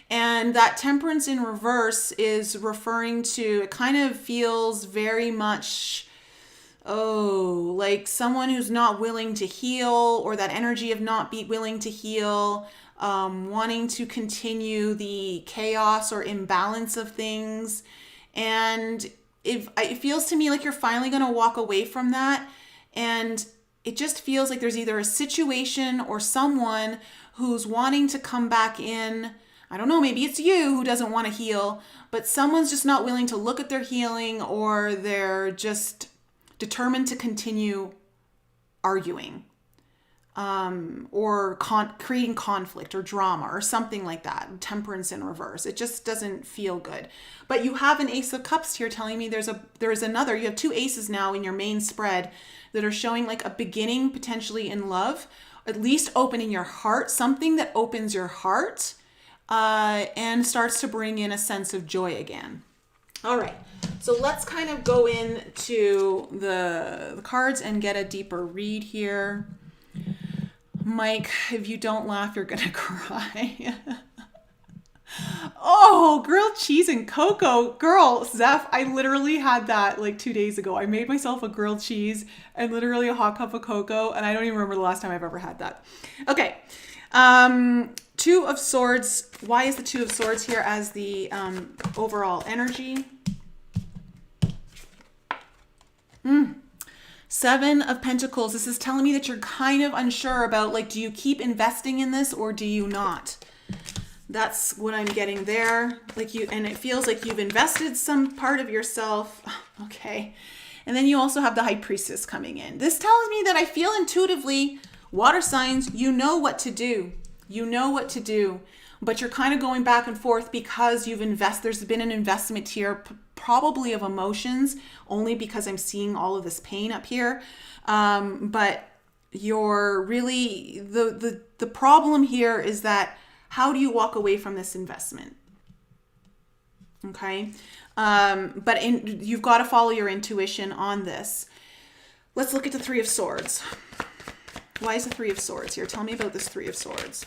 And that Temperance in reverse is referring to, it kind of feels very much, like someone who's not willing to heal, or that energy of not be willing to heal. wanting to continue the chaos or imbalance of things. And it feels to me like you're finally going to walk away from that. And it just feels like there's either a situation or someone who's wanting to come back in. I don't know, maybe it's you who doesn't want to heal, but someone's just not willing to look at their healing, or they're just determined to continue arguing, or creating conflict or drama or something like that. Temperance in reverse. It just doesn't feel good. But you have an Ace of Cups here telling me there's another. You have two aces now in your main spread that are showing like a beginning potentially in love, at least opening your heart, something that opens your heart and starts to bring in a sense of joy again. All right. So let's kind of go into the cards and get a deeper read here. Mike, if you don't laugh, you're going to cry. Oh, grilled cheese and cocoa. Girl, Zeph, I literally had that like 2 days ago. I made myself a grilled cheese and literally a hot cup of cocoa, and I don't even remember the last time I've ever had that. Okay. Two of Swords. Why is the Two of Swords here as the overall energy? Seven of Pentacles. This is telling me that you're kind of unsure about, like, do you keep investing in this or do you not? That's what I'm getting there. Like and it feels like you've invested some part of yourself. Okay. And then you also have the High Priestess coming in. This tells me that I feel intuitively, water signs, you know what to do. You know what to do, but you're kind of going back and forth because there's been an investment here, probably of emotions, only because I'm seeing all of this pain up here. But you're really, the problem here is that how do you walk away from this investment? Okay. But you've got to follow your intuition on this. Let's look at the Three of Swords. Why is the Three of Swords here? Tell me about this Three of Swords.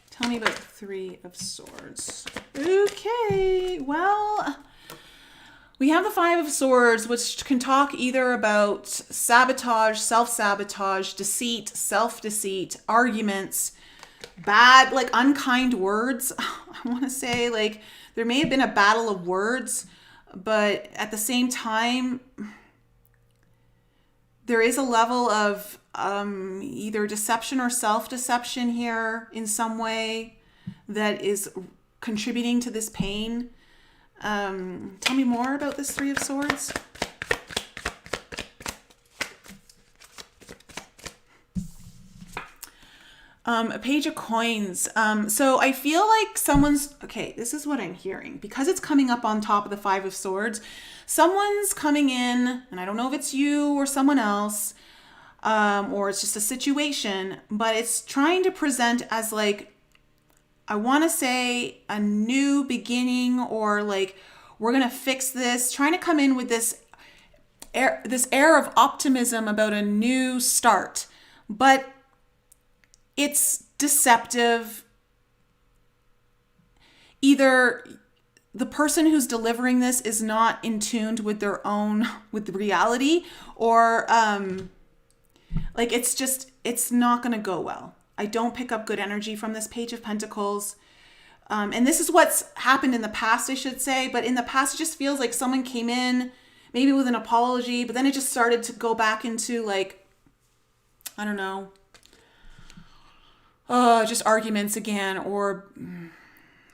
Tell me about the Three of Swords. Okay, well, we have the Five of Swords, which can talk either about sabotage, self-sabotage, deceit, self-deceit, arguments, bad, like unkind words. I want to say, like, there may have been a battle of words, but at the same time, there is a level of either deception or self-deception here in some way that is contributing to this pain. Tell me more about this Three of Swords. A Page of Coins. So I feel like okay, this is what I'm hearing. Because it's coming up on top of the Five of Swords, someone's coming in, and I don't know if it's you or someone else, or it's just a situation, but it's trying to present as like, I want to say a new beginning, or like, we're going to fix this, trying to come in with this air of optimism about a new start, but it's deceptive. Either the person who's delivering this is not in tune with with reality, or like it's not going to go well. I don't pick up good energy from this Page of Pentacles. And this is what's happened in the past, I should say. But in the past, it just feels like someone came in, maybe with an apology, but then it just started to go back into, like, I don't know, just arguments again, or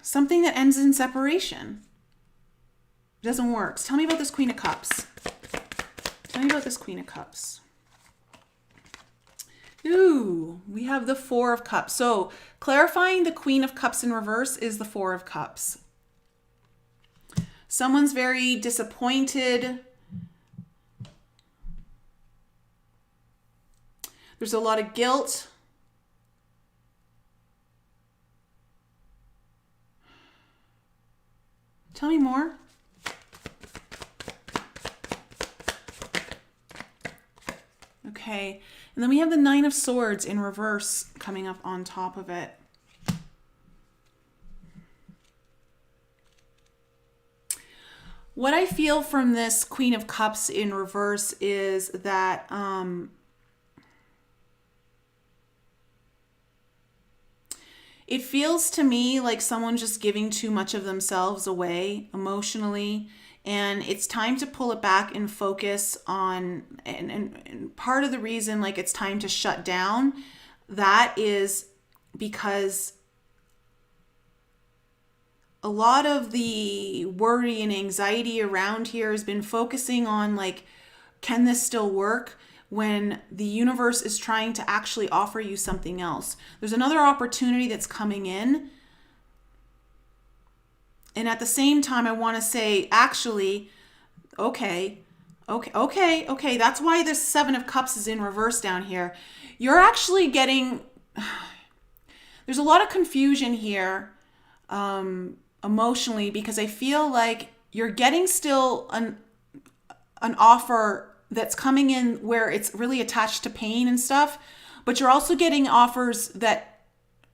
something that ends in separation. It doesn't work. So tell me about this Queen of Cups. Tell me about this Queen of Cups. Ooh, we have the Four of Cups. So clarifying the Queen of Cups in reverse is the Four of Cups. Someone's very disappointed. There's a lot of guilt. Tell me more. Okay. And then we have the Nine of Swords in reverse coming up on top of it. What I feel from this Queen of Cups in reverse is that it feels to me like someone's just giving too much of themselves away emotionally, and it's time to pull it back and focus on, and part of the reason like it's time to shut down, that is because a lot of the worry and anxiety around here has been focusing on like, can this still work? When the universe is trying to actually offer you something else. There's another opportunity that's coming in. And at the same time, I want to say, actually, okay. That's why this Seven of Cups is in reverse down here. You're actually getting, there's a lot of confusion here emotionally, because I feel like you're getting still an offer that's coming in where it's really attached to pain and stuff, but you're also getting offers that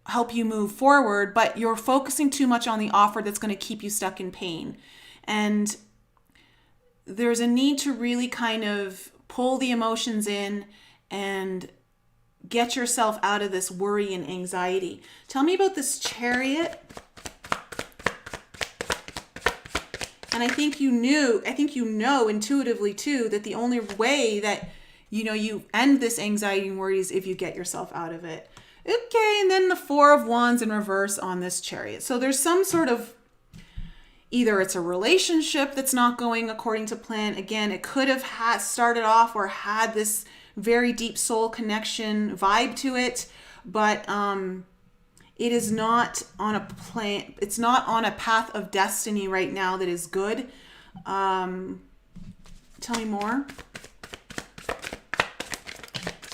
help you move forward, but you're focusing too much on the offer that's going to keep you stuck in pain. And there's a need to really kind of pull the emotions in and get yourself out of this worry and anxiety. Tell me about this Chariot. And I think you know intuitively too, that the only way that, you end this anxiety and worry is if you get yourself out of it. Okay, and then the Four of Wands in reverse on this Chariot. So there's some sort of, either it's a relationship that's not going according to plan. Again, it could have started off or had this very deep soul connection vibe to it, but it is not on a plan. It's not on a path of destiny right now that is good. Tell me more.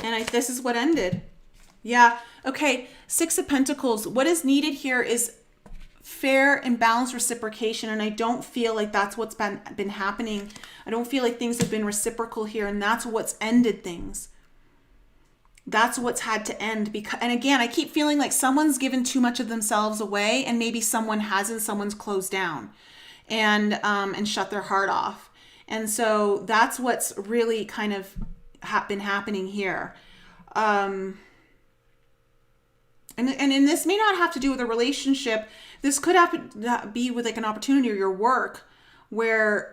And this is what ended. Yeah. Okay. Six of Pentacles. What is needed here is fair and balanced reciprocation. And I don't feel like that's what's been happening. I don't feel like things have been reciprocal here. And that's what's ended things. That's what's had to end. And again, I keep feeling like someone's given too much of themselves away, and maybe someone hasn't. Someone's closed down and shut their heart off. And so that's what's really kind of been happening here. And this may not have to do with a relationship. This could be with like an opportunity or your work, where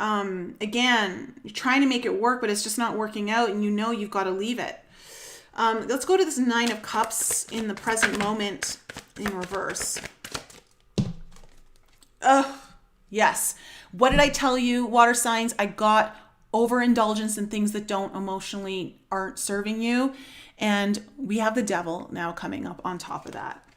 again, you're trying to make it work, but it's just not working out, and you've got to leave it. Let's go to this Nine of Cups in the present moment in reverse. Yes. What did I tell you, water signs? I got overindulgence in things that aren't serving you. And we have the Devil now coming up on top of that.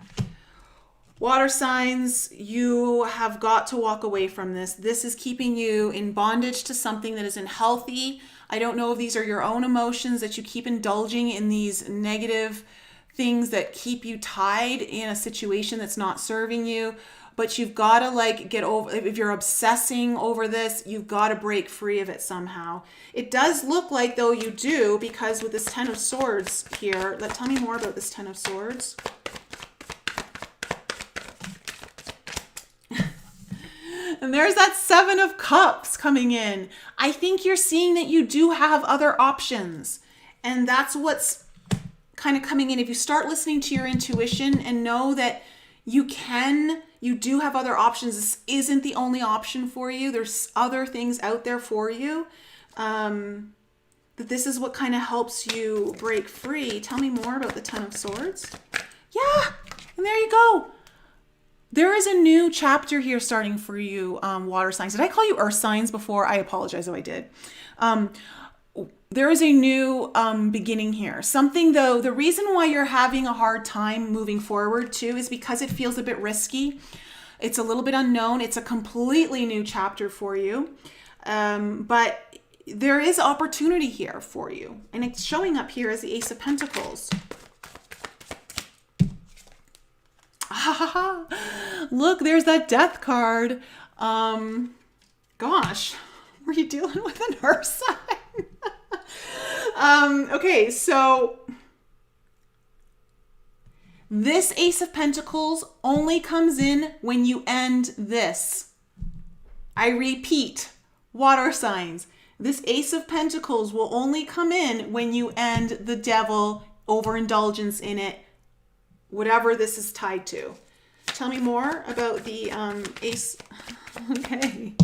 Water signs, you have got to walk away from this. This is keeping you in bondage to something that isn't healthy. I don't know if these are your own emotions that you keep indulging in, these negative things that keep you tied in a situation that's not serving you. But you've got to get over, if you're obsessing over this, you've got to break free of it somehow. It does look like though you do, because with this Ten of Swords here, tell me more about this Ten of Swords. And there's that Seven of Cups coming in. I think you're seeing that you do have other options. And that's what's kind of coming in. If you start listening to your intuition and know that you do have other options. This isn't the only option for you. There's other things out there for you. That this is what kind of helps you break free. Tell me more about the Ten of Swords. Yeah, and there you go. There is a new chapter here starting for you, water signs. Did I call you earth signs before? I apologize if I did. There is a new beginning here. Something though, the reason why you're having a hard time moving forward too is because it feels a bit risky. It's a little bit unknown. It's a completely new chapter for you. But there is opportunity here for you. And it's showing up here as the Ace of Pentacles. Look, there's that Death card. Gosh, were you dealing with an earth sign? Okay, so this Ace of Pentacles only comes in when you end this. I repeat, Water signs. This Ace of Pentacles will only come in when you end the devil, overindulgence in it, whatever this is tied to. Tell me more about the Ace. Okay.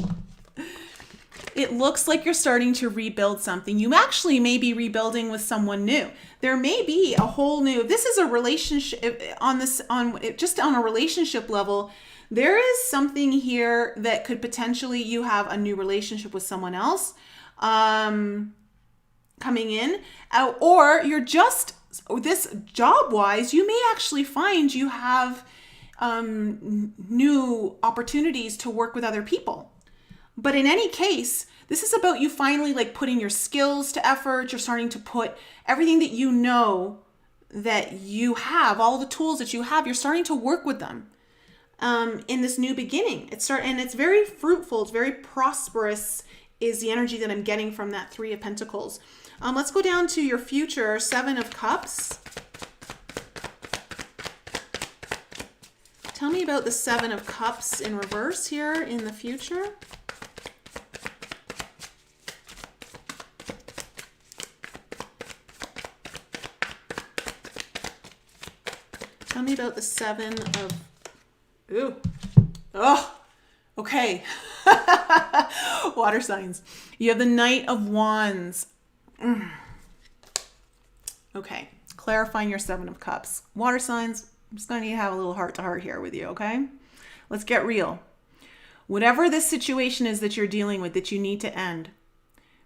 It looks like you're starting to rebuild something. You actually may be rebuilding with someone new. There may be a whole new, this is a relationship just on a relationship level. There is something here that could potentially, you have a new relationship with someone else coming in, or you're just, this job-wise, you may actually find you have new opportunities to work with other people. But in any case, this is about you finally like putting your skills to effort. You're starting to put everything that you know that you have, all the tools that you have, you're starting to work with them in this new beginning. And it's very fruitful. It's very prosperous is the energy that I'm getting from that Three of Pentacles. Let's go down to your future, Seven of Cups. Tell me about the Seven of Cups in reverse here in the future. Tell me about the Seven of... Ooh. Oh, okay. Water signs. You have the Knight of Wands. Okay. Clarifying your Seven of Cups. Water signs, I'm just going to need to have a little heart-to-heart here with you, okay? Let's get real. Whatever this situation is that you're dealing with that you need to end,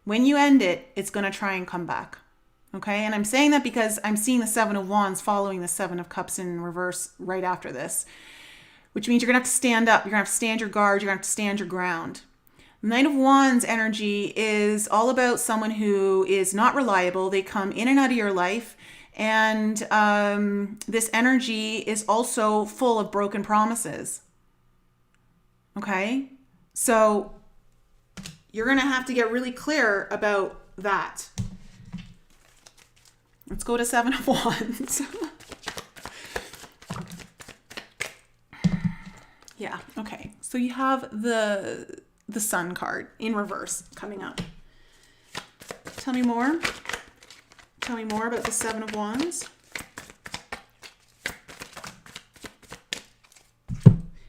when you end it, it's going to try and come back. Okay, and I'm saying that because I'm seeing the Seven of Wands following the Seven of Cups in reverse right after this, which means you're going to have to stand up. You're going to have to stand your guard. You're going to have to stand your ground. Knight of Wands energy is all about someone who is not reliable. They come in and out of your life. And this energy is also full of broken promises. Okay, so you're going to have to get really clear about that. Let's go to Seven of Wands. Yeah, okay. So you have the Sun card in reverse coming up. Tell me more. Tell me more about the Seven of Wands.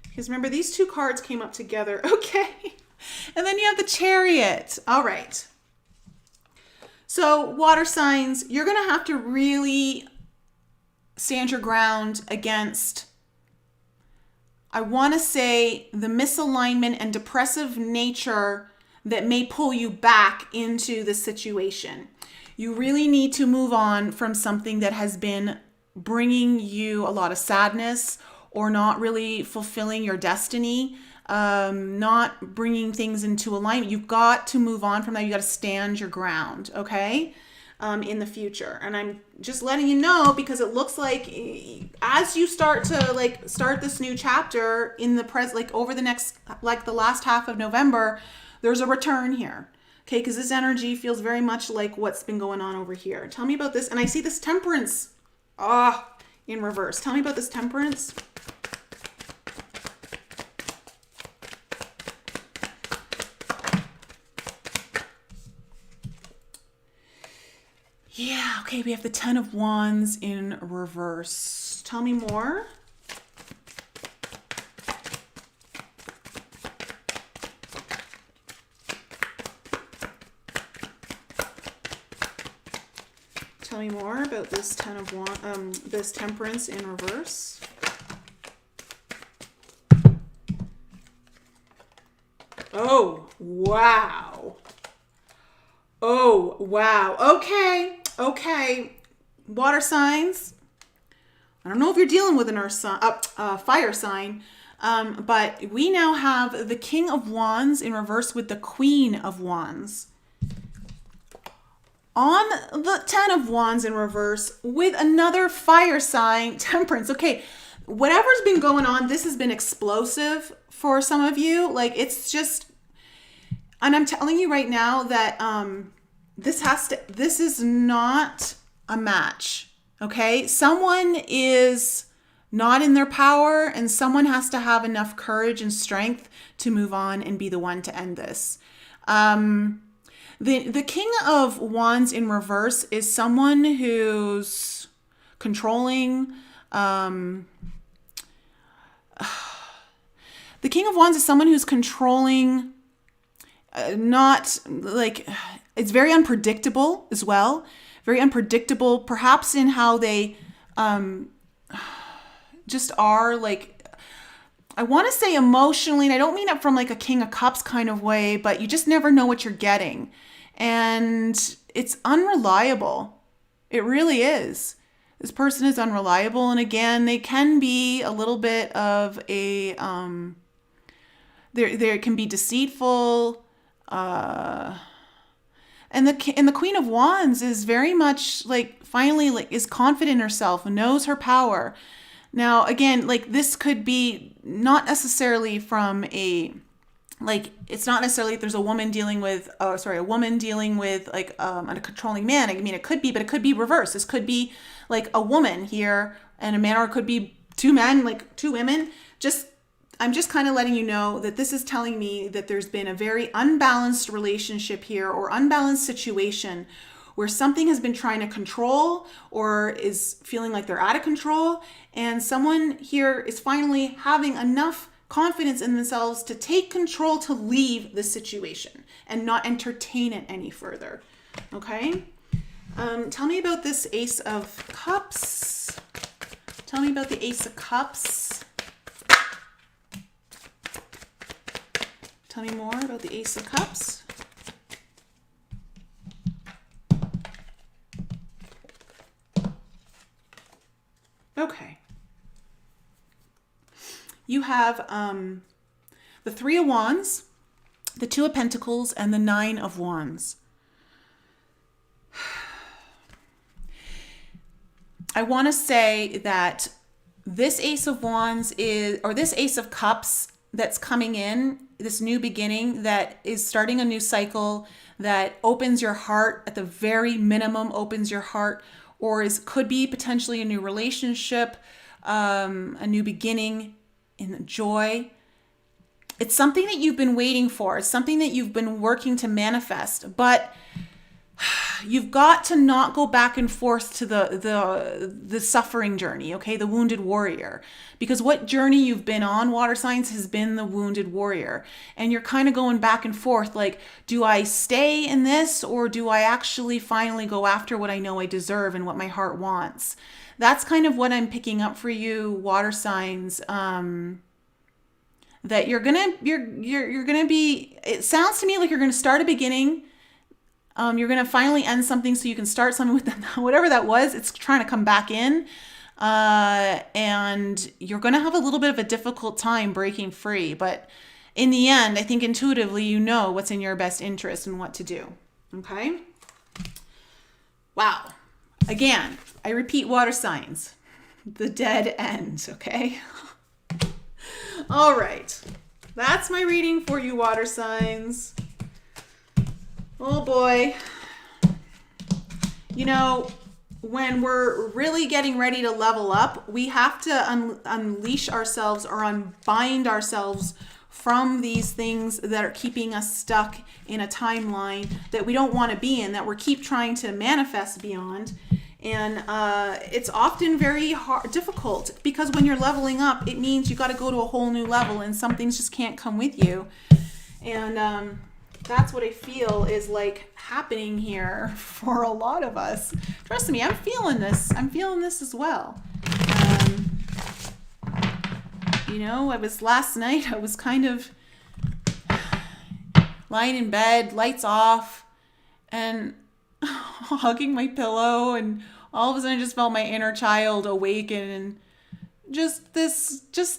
Because remember, these two cards came up together. Okay. And then you have the Chariot. All right. So water signs, you're going to have to really stand your ground against, I want to say, the misalignment and depressive nature that may pull you back into the situation. You really need to move on from something that has been bringing you a lot of sadness or not really fulfilling your destiny. Not bringing things into alignment. You've got to move on from that. You got to stand your ground, okay? In the future. And I'm just letting you know because it looks like as you start to start this new chapter in the over the next, the last half of November, there's a return here. Okay, because this energy feels very much like what's been going on over here. Tell me about this. And I see this Temperance in reverse. Tell me about this Temperance. Yeah, okay, we have the Ten of Wands in reverse. Tell me more. Tell me more about this Ten of Wands, this Temperance in reverse. Oh, wow. Oh, wow. Okay. Water signs. I don't know if you're dealing with an earth sign, fire sign, but we now have the King of Wands in reverse with the Queen of Wands. On the Ten of Wands in reverse with another fire sign, Temperance. Okay, whatever's been going on, this has been explosive for some of you. It's just, and I'm telling you right now that this is not a match. Okay, someone is not in their power, and someone has to have enough courage and strength to move on and be the one to end this. The King of Wands in reverse is someone who's controlling. The King of Wands is someone who's controlling, not like, it's very unpredictable as well. Very unpredictable, perhaps in how they just are, like, I want to say emotionally, and I don't mean it from like a King of Cups kind of way, but you just never know what you're getting. And it's unreliable. It really is. This person is unreliable. And again, they can be a little bit of a, there can be deceitful. And the Queen of Wands is very much like, finally, like, is confident in herself, knows her power. Now, again, like, this could be not necessarily from a, like, it's not necessarily if there's a woman dealing with, a woman dealing with like a controlling man. I mean, it could be, but it could be reversed. This could be like a woman here and a man, or it could be two men, like two women. I'm just kind of letting you know that this is telling me that there's been a very unbalanced relationship here, or unbalanced situation, where something has been trying to control or is feeling like they're out of control. And someone here is finally having enough confidence in themselves to take control, to leave the situation and not entertain it any further. Okay? Tell me about this Ace of Cups. Tell me about the Ace of Cups. Tell me more about the Ace of Cups. Okay. You have the Three of Wands, the Two of Pentacles, and the Nine of Wands. I want to say that this Ace of Wands is, or this Ace of Cups that's coming in, this new beginning that is starting a new cycle, that opens your heart, at the very minimum opens your heart, or could be potentially a new relationship, a new beginning in joy. It's something that you've been waiting for. It's something that you've been working to manifest, but you've got to not go back and forth to the suffering journey, okay? The wounded warrior. Because what journey you've been on, water signs, has been the wounded warrior. And you're kind of going back and forth, like, do I stay in this, or do I actually finally go after what I know I deserve and what my heart wants? That's kind of what I'm picking up for you, water signs. That you're gonna be, it sounds to me like you're gonna start a beginning. You're going to finally end something so you can start something with them. Whatever that was, it's trying to come back in. And you're going to have a little bit of a difficult time breaking free. But in the end, I think intuitively you know what's in your best interest and what to do. Okay? Wow. Again, I repeat, water signs. The dead end. Okay? All right. That's my reading for you, water signs. Oh boy. You know, when we're really getting ready to level up, we have to unleash ourselves, or unbind ourselves from these things that are keeping us stuck in a timeline that we don't want to be in, that we keep trying to manifest beyond. And it's often very difficult, because when you're leveling up, it means you got to go to a whole new level, and some things just can't come with you. And that's what I feel is like happening here for a lot of us. Trust me, I'm feeling this. I'm feeling this as well. You know, last night, I was kind of lying in bed, lights off, and hugging my pillow, and all of a sudden I just felt my inner child awaken, and just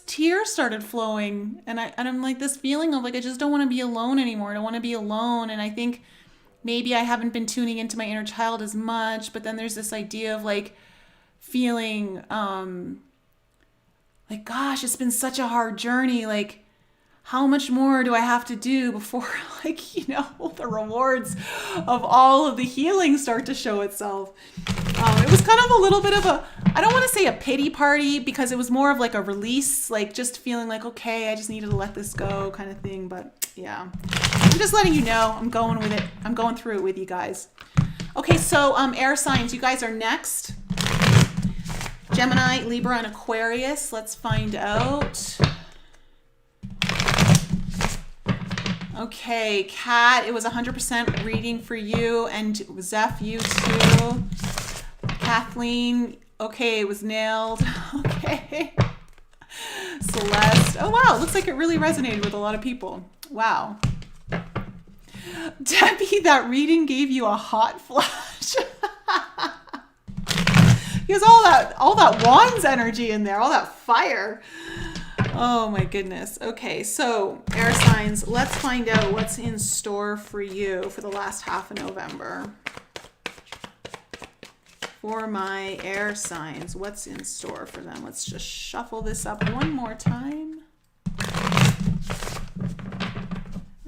tears started flowing, and I'm like, this feeling of like, I just don't want to be alone anymore. I don't want to be alone. And I think maybe I haven't been tuning into my inner child as much, but then there's this idea of like feeling like, gosh, it's been such a hard journey. Like, how much more do I have to do before, like, you know, the rewards of all of the healing start to show itself? It was kind of a little bit of a, I don't want to say a pity party because it was more of like a release, like just feeling like, okay, I just needed to let this go kind of thing. But yeah, I'm just letting you know, I'm going with it. I'm going through it with you guys. Okay, so air signs, you guys are next. Gemini, Libra, and Aquarius. Let's find out. Okay, Kat, it was 100% reading for you, and Zeph, you too. Kathleen, okay, it was nailed. Okay. Celeste, oh wow, looks like it really resonated with a lot of people. Wow. Debbie, that reading gave you a hot flash. Because all that wands energy in there, all that fire. Oh my goodness. Okay, so air signs, let's find out what's in store for you for the last half of November. For my air signs, what's in store for them? Let's just shuffle this up one more time.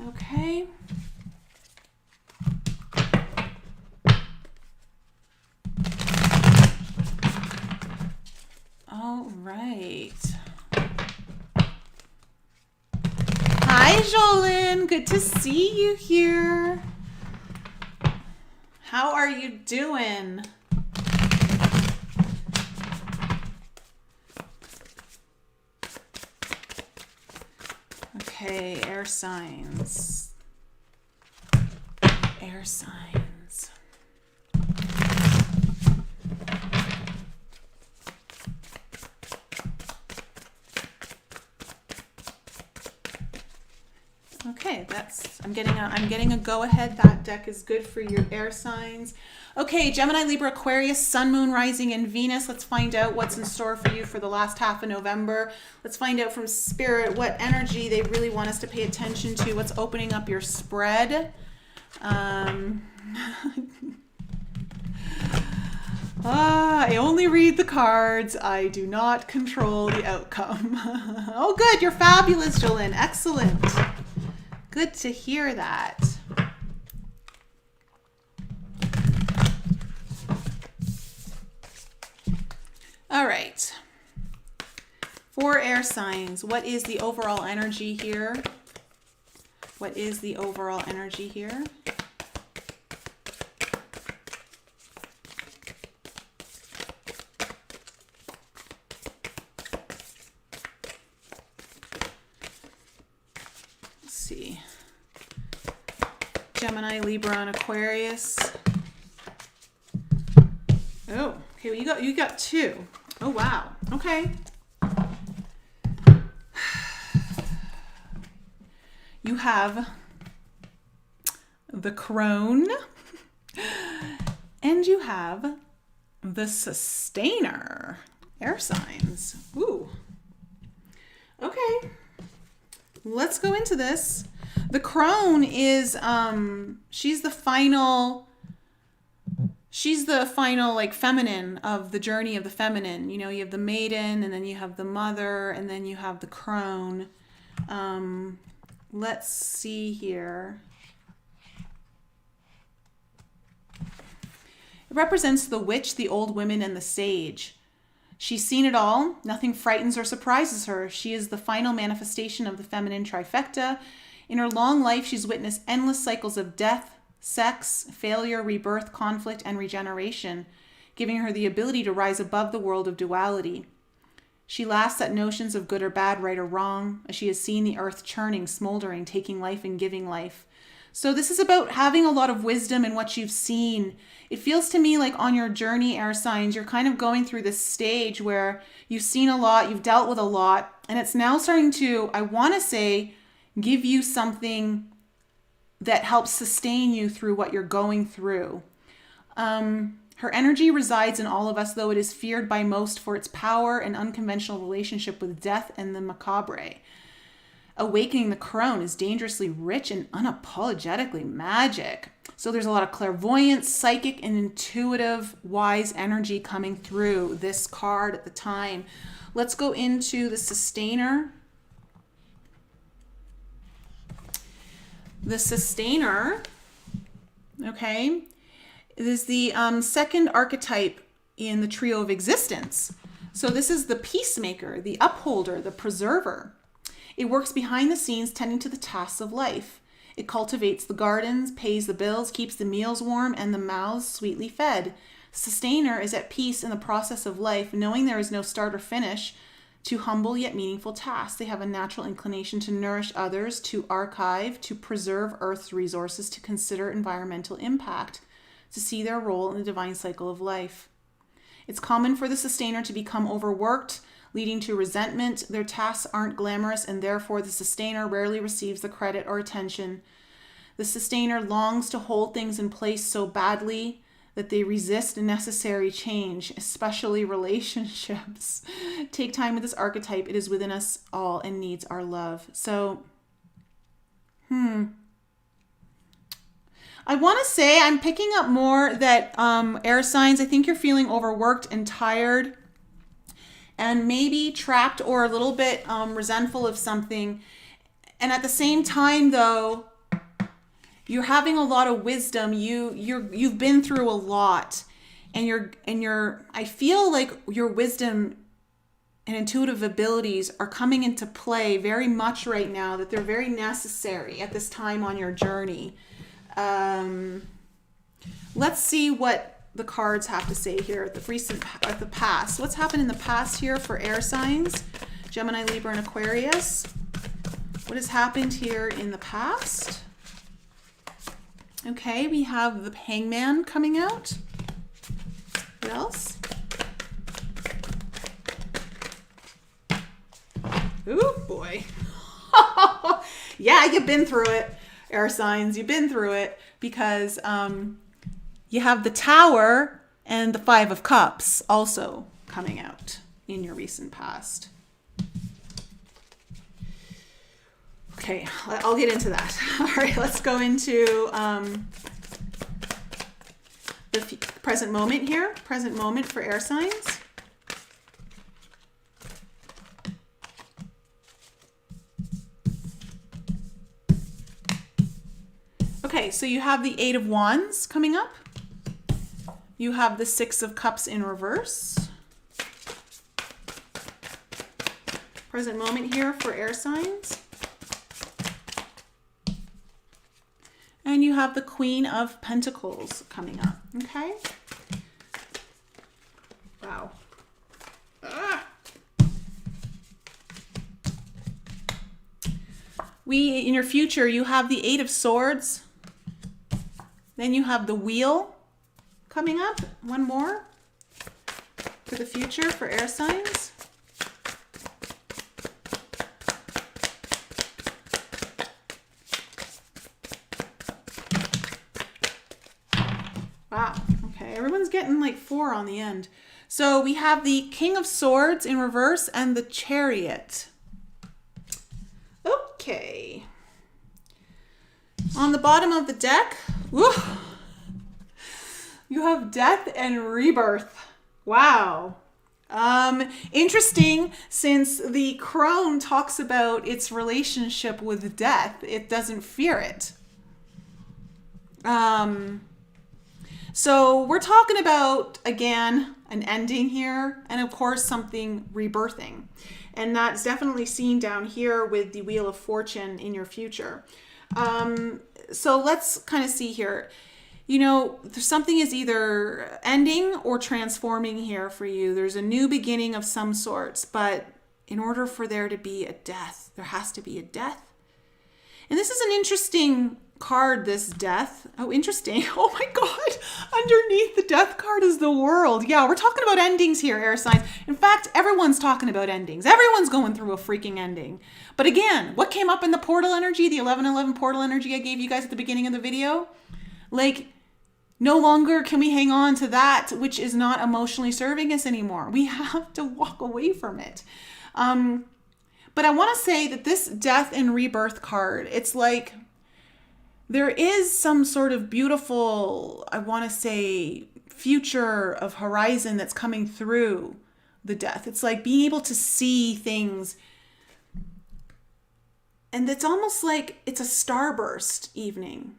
Okay. All right. Hi, Jolene. Good to see you here. How are you doing? Okay, air signs. Air signs. Okay, I'm getting a go ahead. That deck is good for your air signs. Okay, Gemini, Libra, Aquarius, Sun, Moon, Rising, and Venus. Let's find out what's in store for you for the last half of November. Let's find out from Spirit what energy they really want us to pay attention to. What's opening up your spread? I only read the cards. I do not control the outcome. Oh, good. You're fabulous, Jolene. Excellent. Good to hear that. All right. For air signs, what is the overall energy here? What is the overall energy here? Let's see. Gemini, Libra, and Aquarius. Oh, okay, well, you got two. Oh wow. Okay. You have the Crone and you have the Sustainer. Air signs. Ooh. Okay. Let's go into this. The Crone is she's the final like feminine of the journey of the feminine. You know, you have the maiden and then you have the mother and then you have the crone. Let's see here. It represents the witch, the old women, and the sage. She's seen it all. Nothing frightens or surprises her. She is the final manifestation of the feminine trifecta. In her long life, she's witnessed endless cycles of death, sex, failure, rebirth, conflict, and regeneration, giving her the ability to rise above the world of duality. She laughs at notions of good or bad, right or wrong, as she has seen the earth churning, smoldering, taking life and giving life. So this is about having a lot of wisdom in what you've seen. It feels to me like on your journey, air signs, you're kind of going through this stage where you've seen a lot, you've dealt with a lot, and it's now starting to, I want to say, give you something that helps sustain you through what you're going through. Her energy resides in all of us, though it is feared by most for its power and unconventional relationship with death and the macabre. Awakening the crone is dangerously rich and unapologetically magic. So there's a lot of clairvoyance, psychic, and intuitive, wise energy coming through this card at the time. Let's go into the Sustainer. The Sustainer, okay, is the second archetype in the trio of existence. So this is the peacemaker, the upholder, the preserver. It works behind the scenes, tending to the tasks of life. It cultivates the gardens, pays the bills, keeps the meals warm, and the mouths sweetly fed. Sustainer is at peace in the process of life, knowing there is no start or finish to humble yet meaningful tasks. They have a natural inclination to nourish others, to archive, to preserve Earth's resources, to consider environmental impact, to see their role in the divine cycle of life. It's common for the sustainer to become overworked, leading to resentment. Their tasks aren't glamorous, and therefore the sustainer rarely receives the credit or attention. The sustainer longs to hold things in place so badly that they resist necessary change, especially relationships. Take time with this archetype. It is within us all and needs our love. So, I want to say I'm picking up more that air signs, I think you're feeling overworked and tired and maybe trapped or a little bit resentful of something. And at the same time, though, you're having a lot of wisdom. You've been through a lot, and I feel like your wisdom and intuitive abilities are coming into play very much right now, that they're very necessary at this time on your journey. Let's see what the cards have to say here at the past. What's happened in the past here for air signs? Gemini, Libra, and Aquarius. What has happened here in the past? Okay, we have the Hangman coming out. What else? Ooh, boy. Yeah, you've been through it, air signs. You've been through it because you have the Tower and the Five of Cups also coming out in your recent past. Okay, I'll get into that. All right, let's go into the present moment here. Present moment for air signs. Okay, so you have the Eight of Wands coming up. You have the Six of Cups in reverse. Present moment here for air signs. And you have the Queen of Pentacles coming up, okay? Wow. In your future, you have the Eight of Swords. Then you have the Wheel coming up. One more for the future for air signs. Wow. Okay. Everyone's getting like 4 on the end. So we have the King of Swords in reverse and the Chariot. Okay. On the bottom of the deck, woo, you have Death and Rebirth. Wow. Interesting, since the Crone talks about its relationship with death. It doesn't fear it. So we're talking about, again, an ending here, and of course something rebirthing. And that's definitely seen down here with the Wheel of Fortune in your future. So let's kind of see here. You know, something is either ending or transforming here for you. There's a new beginning of some sorts, but in order for there to be a death, there has to be a death. And this is an interesting card, this Death. Oh, interesting. Oh my God. Underneath the Death card is the World. Yeah, we're talking about endings here, air signs. In fact, everyone's talking about endings. Everyone's going through a freaking ending. But again, what came up in the portal energy, the 1111 portal energy I gave you guys at the beginning of the video? Like, no longer can we hang on to that which is not emotionally serving us anymore. We have to walk away from it. But I want to say that this Death and Rebirth card, it's like there is some sort of beautiful, I want to say, future of horizon that's coming through the Death. It's like being able to see things. And it's almost like it's a starburst evening.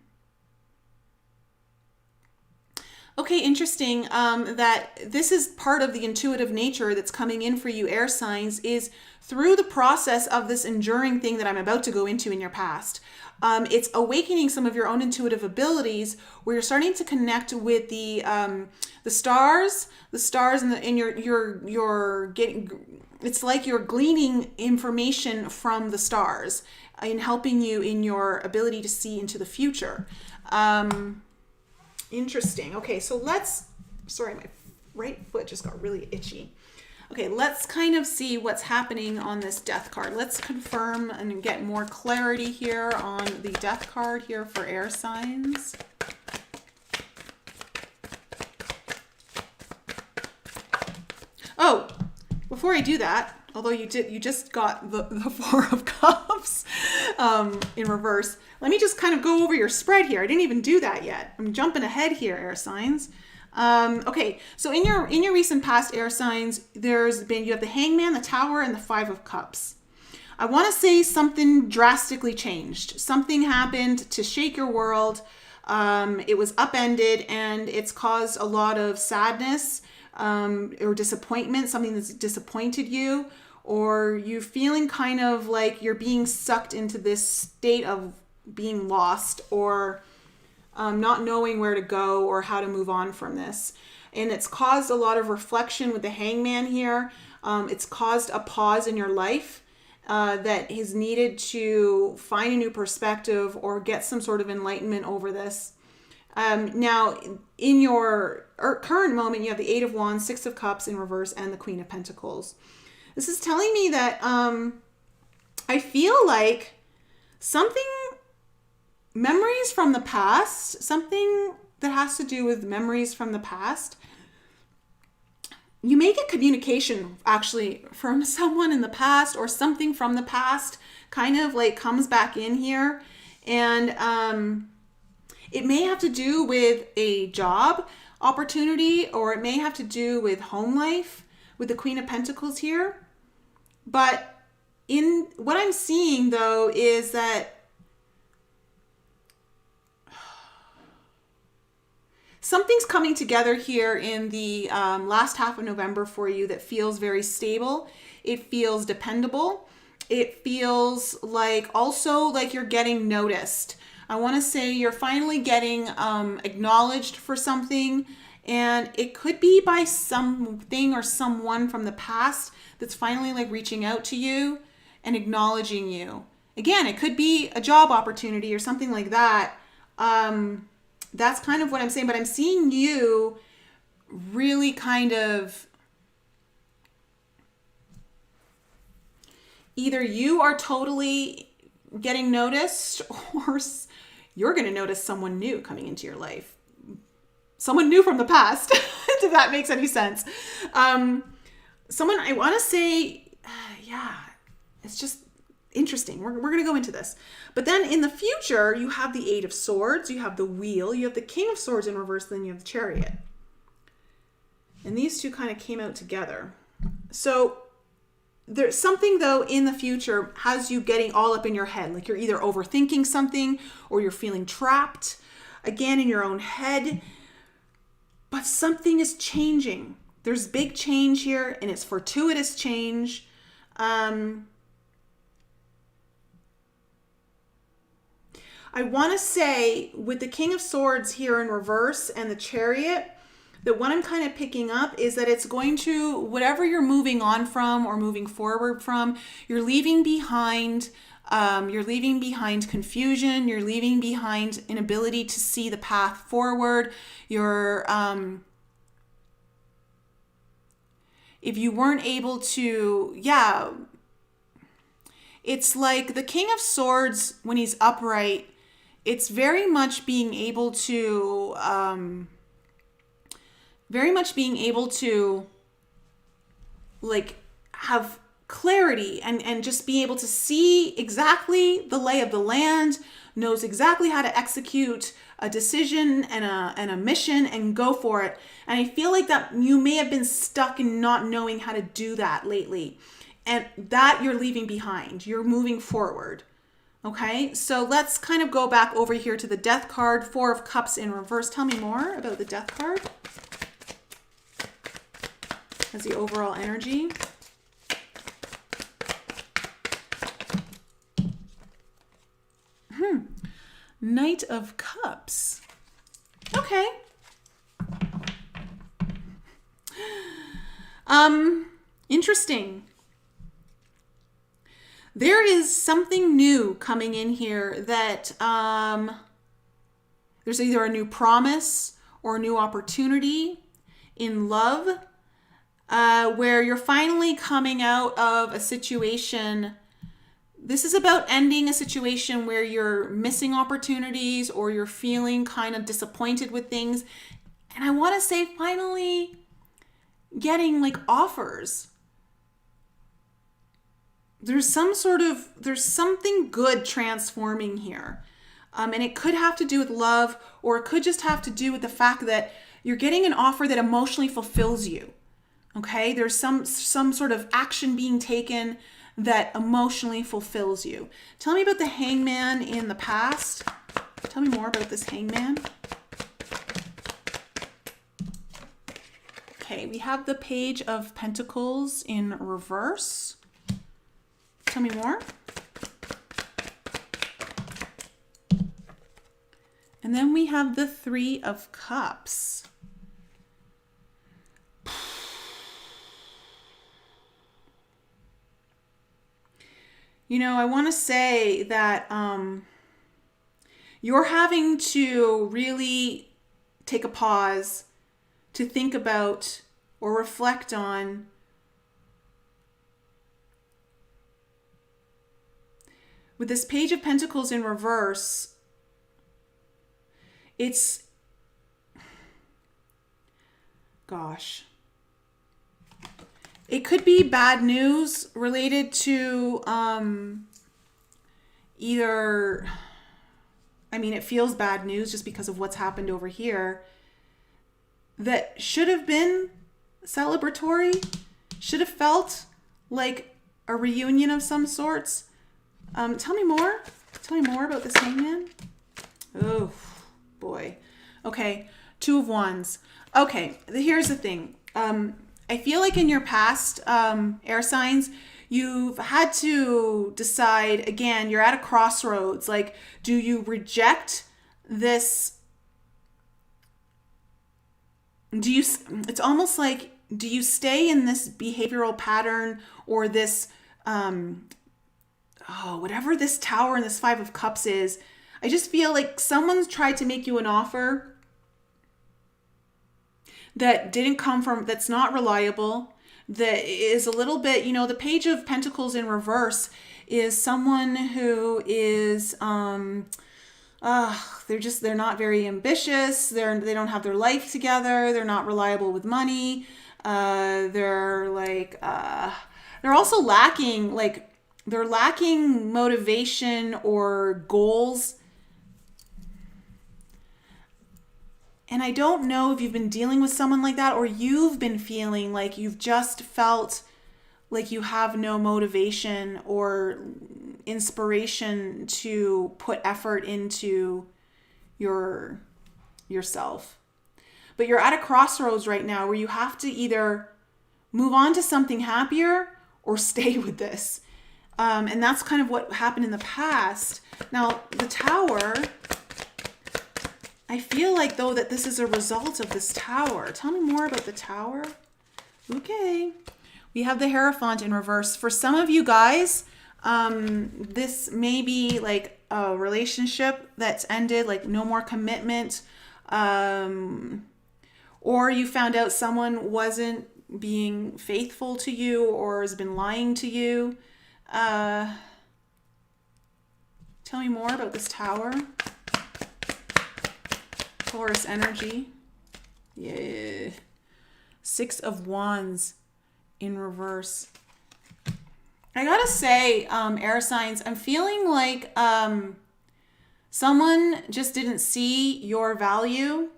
Okay, interesting. That this is part of the intuitive nature that's coming in for you, air signs, is through the process of this enduring thing that I'm about to go into in your past. It's awakening some of your own intuitive abilities, where you're starting to connect with the stars, and you're getting. It's like you're gleaning information from the stars in helping you in your ability to see into the future. Interesting. Okay, so sorry, my right foot just got really itchy. Okay, let's kind of see what's happening on this death card. Let's confirm and get more clarity here on the death card here for air signs. Oh, before I do that, although you just got the Four of Cups in reverse. Let me just kind of go over your spread here. I didn't even do that yet. I'm jumping ahead here, air signs. Okay, so in your recent past, air signs, you have the Hangman, the Tower, and the Five of Cups. I want to say something drastically changed. Something happened to shake your world. It was upended, and it's caused a lot of sadness or disappointment. Something that's disappointed you, or you feeling kind of like you're being sucked into this state of being lost, or not knowing where to go or how to move on from this. And it's caused a lot of reflection with the Hangman here. It's caused a pause in your life that is needed to find a new perspective or get some sort of enlightenment over this. Now, in your current moment, you have the Eight of Wands, Six of Cups in reverse, and the Queen of Pentacles. This is telling me that I feel like memories from the past, something that has to do with memories from the past. You may get communication actually from someone in the past, or something from the past kind of like comes back in here. And it may have to do with a job opportunity, or it may have to do with home life with the Queen of Pentacles here. But in what I'm seeing though is that something's coming together here in the last half of November for you that feels very stable. It feels dependable. It feels like also like you're getting noticed. I want to say you're finally getting acknowledged for something, and it could be by something or someone from the past that's finally like reaching out to you and acknowledging you. Again, it could be a job opportunity or something like that. That's kind of what I'm saying, but I'm seeing you really kind of, either you are totally getting noticed, or you're going to notice someone new coming into your life. Someone new from the past, if that makes any sense. Someone, I want to say, yeah, it's just interesting. We're going to go into this. But then in the future, you have the Eight of Swords, you have the Wheel, you have the King of Swords in reverse, then you have the Chariot. And these two kind of came out together. So there's something though in the future has you getting all up in your head. Like you're either overthinking something, or you're feeling trapped again in your own head. But something is changing. There's big change here, and it's fortuitous change. I want to say with the King of Swords here in reverse and the Chariot, that what I'm kind of picking up is that it's going to, whatever you're moving on from or moving forward from, you're leaving behind confusion. You're leaving behind inability to see the path forward. If you weren't able to, it's like the King of Swords, when he's upright, it's very much being able to, like have clarity and just be able to see exactly the lay of the land, knows exactly how to execute a decision and a mission and go for it. And I feel like that you may have been stuck in not knowing how to do that lately, and that you're leaving behind. You're moving forward. Okay, so let's kind of go back over here to the Death card, Four of Cups in reverse. Tell me more about the Death card as the overall energy. Knight of Cups. Okay. Interesting. There is something new coming in here that there's either a new promise or a new opportunity in love where you're finally coming out of a situation. This is about ending a situation where you're missing opportunities or you're feeling kind of disappointed with things. And I want to say finally getting like offers. There's something good transforming here. And it could have to do with love, or it could just have to do with the fact that you're getting an offer that emotionally fulfills you. Okay? There's some sort of action being taken that emotionally fulfills you. Tell me about the Hangman in the past. Tell me more about this Hangman. Okay, we have the Page of Pentacles in reverse. Tell me more. And then we have the Three of Cups. You know, I want to say that you're having to really take a pause to think about or reflect on with this Page of Pentacles in reverse. It's, gosh, it could be bad news related to either, I mean, it feels bad news just because of what's happened over here that should have been celebratory, should have felt like a reunion of some sorts. Tell me more. Tell me more about this Hangman. Oh, boy. Okay, Two of Wands. Okay, here's the thing. I feel like in your past, air signs, you've had to decide, again, you're at a crossroads. Like, do you reject this? It's almost like, do you stay in this behavioral pattern or this, whatever this Tower and this Five of Cups is? I just feel like someone's tried to make you an offer that didn't come from, that's not reliable, that is a little bit, you know, the Page of Pentacles in reverse is someone who is, they're not very ambitious. They don't have their life together. They're not reliable with money. They're also lacking, they're lacking motivation or goals. And I don't know if you've been dealing with someone like that or you've been feeling like you've just felt like you have no motivation or inspiration to put effort into yourself. But you're at a crossroads right now where you have to either move on to something happier or stay with this. And that's kind of what happened in the past. Now, the Tower, I feel like, though, that this is a result of this Tower. Tell me more about the Tower. Okay. We have the Hierophant in reverse. For some of you guys, this may be like a relationship that's ended, like no more commitment. Or you found out someone wasn't being faithful to you or has been lying to you. Tell me more about this Tower. Taurus energy. Yeah. Six of Wands in reverse. I gotta say, air signs, I'm feeling like someone just didn't see your value.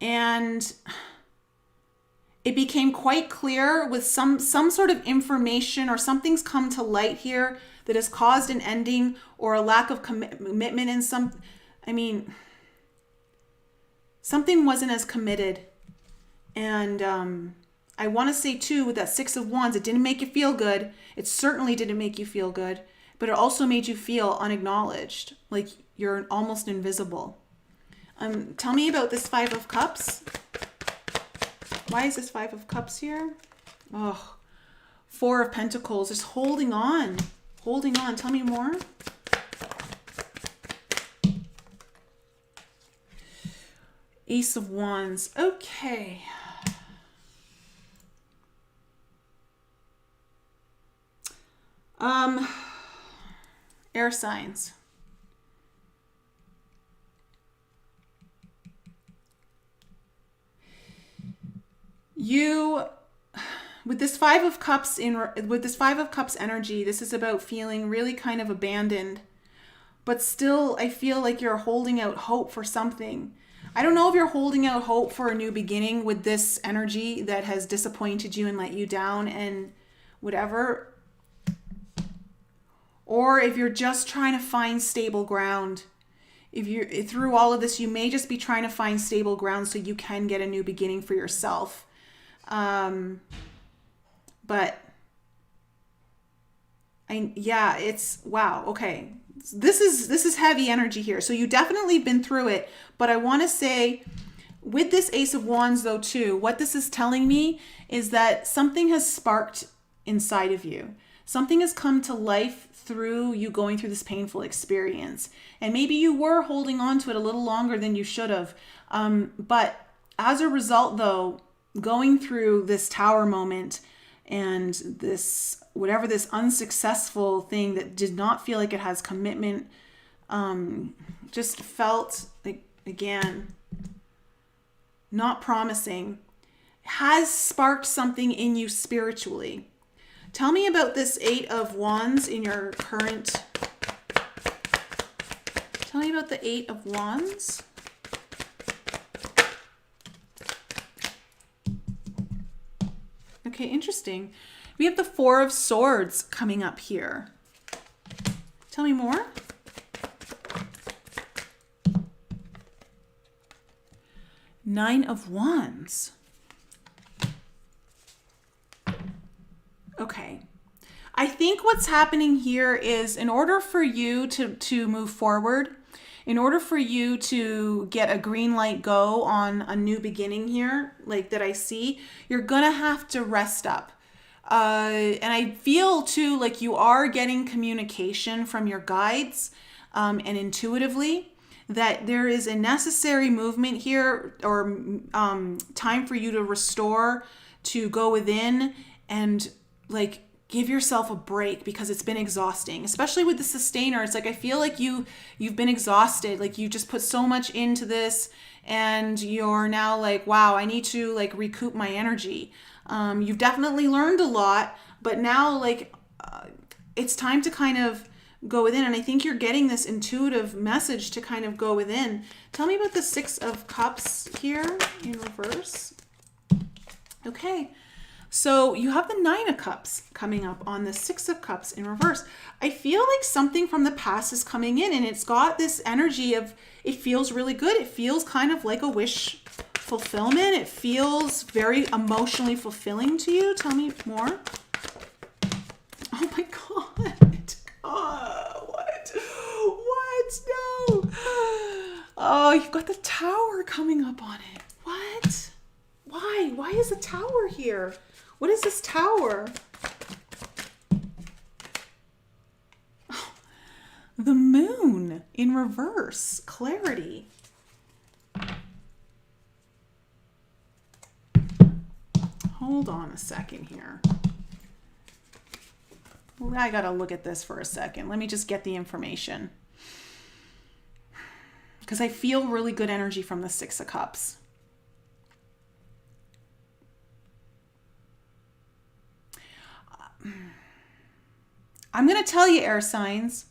And it became quite clear with some sort of information, or something's come to light here that has caused an ending or a lack of commitment in something wasn't as committed. And I want to say too, with that Six of Wands, it didn't make you feel good. It certainly didn't make you feel good, but it also made you feel unacknowledged, like you're almost invisible. Tell me about this Five of Cups. Why is this Five of Cups here? Oh, Four of Pentacles, just holding on. Holding on. Tell me more. Ace of Wands. Okay. Air signs. You, with this Five of Cups energy, this is about feeling really kind of abandoned, but still I feel like you're holding out hope for something. I don't know if you're holding out hope for a new beginning with this energy that has disappointed you and let you down and whatever, or if you're just trying to find stable ground. If you're through all of this, you may just be trying to find stable ground so you can get a new beginning for yourself. But it's wow. Okay. This is heavy energy here. So you definitely been through it, but I want to say with this Ace of Wands though too, what this is telling me is that something has sparked inside of you. Something has come to life through you going through this painful experience. And maybe you were holding on to it a little longer than you should have. But as a result though, going through this Tower moment and this, whatever this unsuccessful thing that did not feel like it has commitment, just felt like, again, not promising, has sparked something in you spiritually. Tell me about this Eight of Wands in your current. Tell me about the Eight of Wands. Okay, interesting. We have the Four of Swords coming up here. Tell me more. Nine of Wands. Okay. I think what's happening here is in order for you to move forward, in order for you to get a green light go on a new beginning here, like that I see, you're going to have to rest up. And I feel too like you are getting communication from your guides and intuitively that there is a necessary movement here or time for you to restore, to go within and like give yourself a break because it's been exhausting, especially with the Sustainer. It's like, I feel like you've been exhausted. Like you just put so much into this and you're now like, wow, I need to like recoup my energy. You've definitely learned a lot, but now like it's time to kind of go within. And I think you're getting this intuitive message to kind of go within. Tell me about the Six of Cups here in reverse. Okay. So you have the Nine of Cups coming up on the Six of Cups in reverse. I feel like something from the past is coming in and it's got this energy of, it feels really good. It feels kind of like a wish fulfillment. It feels very emotionally fulfilling to you. Tell me more. Oh my God. Oh, what? No. Oh, you've got the Tower coming up on it. What? Why? Why is the Tower here? What is this Tower? Oh, the Moon in reverse. Clarity. Hold on a second here. I gotta look at this for a second. Let me just get the information. Because I feel really good energy from the Six of Cups. I'm going to tell you, air signs,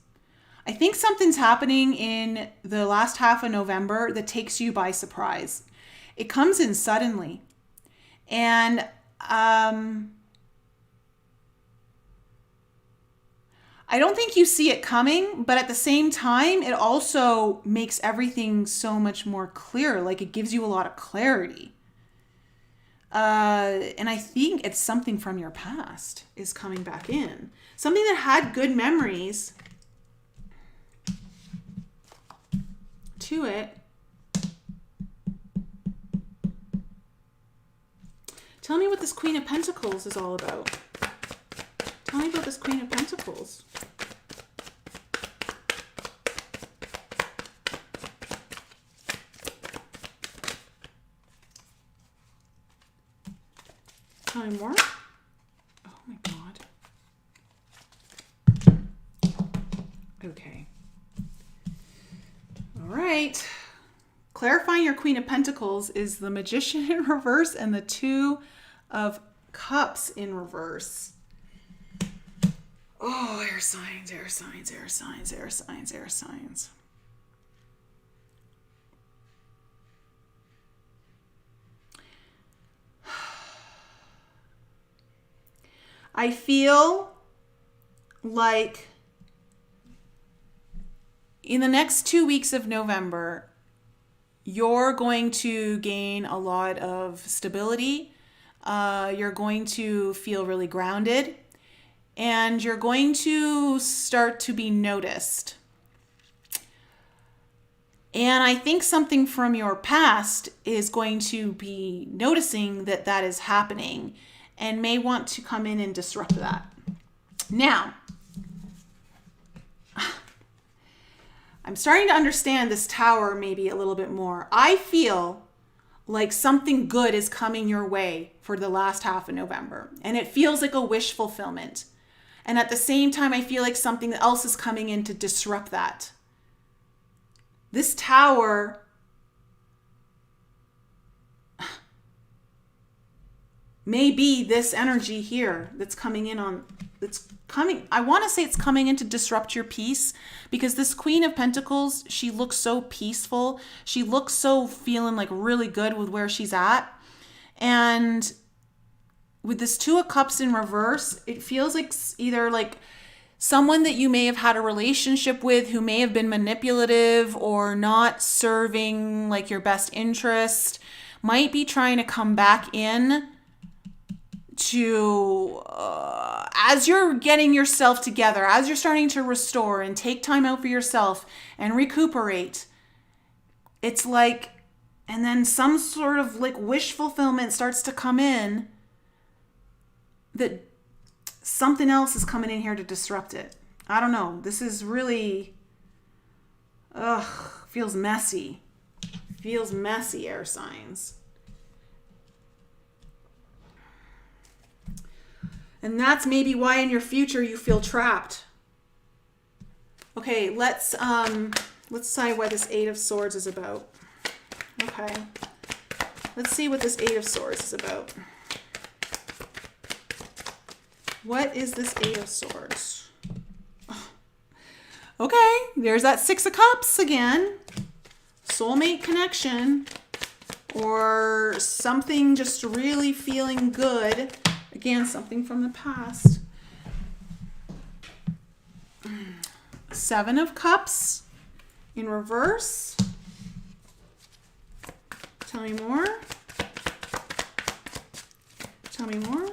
I think something's happening in the last half of November that takes you by surprise. It comes in suddenly. And I don't think you see it coming, but at the same time, it also makes everything so much more clear. Like it gives you a lot of clarity. And I think it's something from your past is coming back in. Something that had good memories to it. Tell me what this Queen of Pentacles is all about. Tell me about this Queen of Pentacles. Tell me more. Oh my God. Okay. All right. Clarifying your Queen of Pentacles is the Magician in reverse and the Two of Cups in reverse. Oh, air signs, air signs, air signs, air signs, air signs. I feel like in the next 2 weeks of November, you're going to gain a lot of stability. You're going to feel really grounded. And you're going to start to be noticed. And I think something from your past is going to be noticing that that is happening and may want to come in and disrupt that. Now, I'm starting to understand this Tower maybe a little bit more. I feel like something good is coming your way for the last half of November. And it feels like a wish fulfillment. And at the same time, I feel like something else is coming in to disrupt that. This Tower may be this energy here that's coming in on, I want to say it's coming in to disrupt your peace, because this Queen of Pentacles, she looks so peaceful. She looks so feeling like really good with where she's at. And with this Two of Cups in reverse, it feels like either like someone that you may have had a relationship with who may have been manipulative or not serving like your best interest might be trying to come back in to, as you're getting yourself together, as you're starting to restore and take time out for yourself and recuperate. It's like, and then some sort of like wish fulfillment starts to come in, that something else is coming in here to disrupt it. I don't know. This is really, feels messy. Feels messy, air signs. And that's maybe why in your future you feel trapped. Okay, let's decide what this Eight of Swords is about. Okay. Let's see what this Eight of Swords is about. What is this Eight of Swords? Oh. Okay, there's that Six of Cups again. Soulmate connection. Or something just really feeling good. Again, something from the past. Seven of Cups in reverse. Tell me more. Tell me more.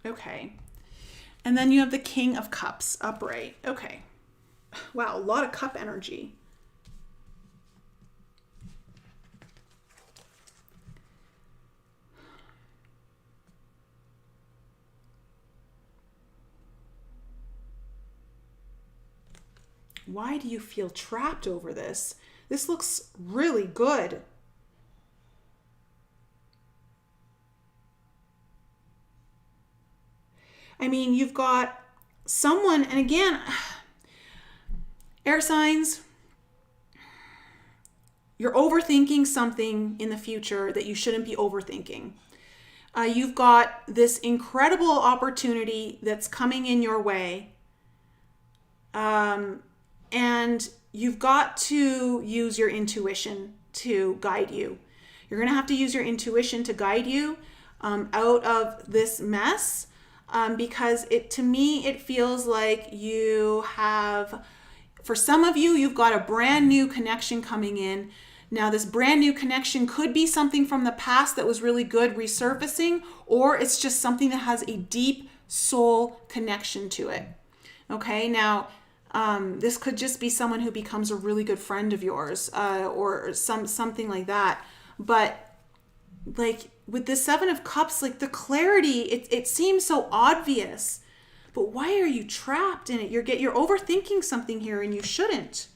Okay. And then you have the King of Cups upright. Okay. Wow, a lot of cup energy. Why do you feel trapped over this? This looks really good. I mean, you've got someone, and again, air signs, you're overthinking something in the future that you shouldn't be overthinking. You've got this incredible opportunity that's coming in your way. And you've got to use your intuition to guide you. You're going to have to use your intuition to guide you out of this mess, because to me, it feels like you have, for some of you, you've got a brand new connection coming in. Now, this brand new connection could be something from the past that was really good resurfacing, or it's just something that has a deep soul connection to it. Okay, now, this could just be someone who becomes a really good friend of yours, or something like that. But like with the Seven of Cups, like the clarity, it seems so obvious. But why are you trapped in it? You're overthinking something here, and you shouldn't.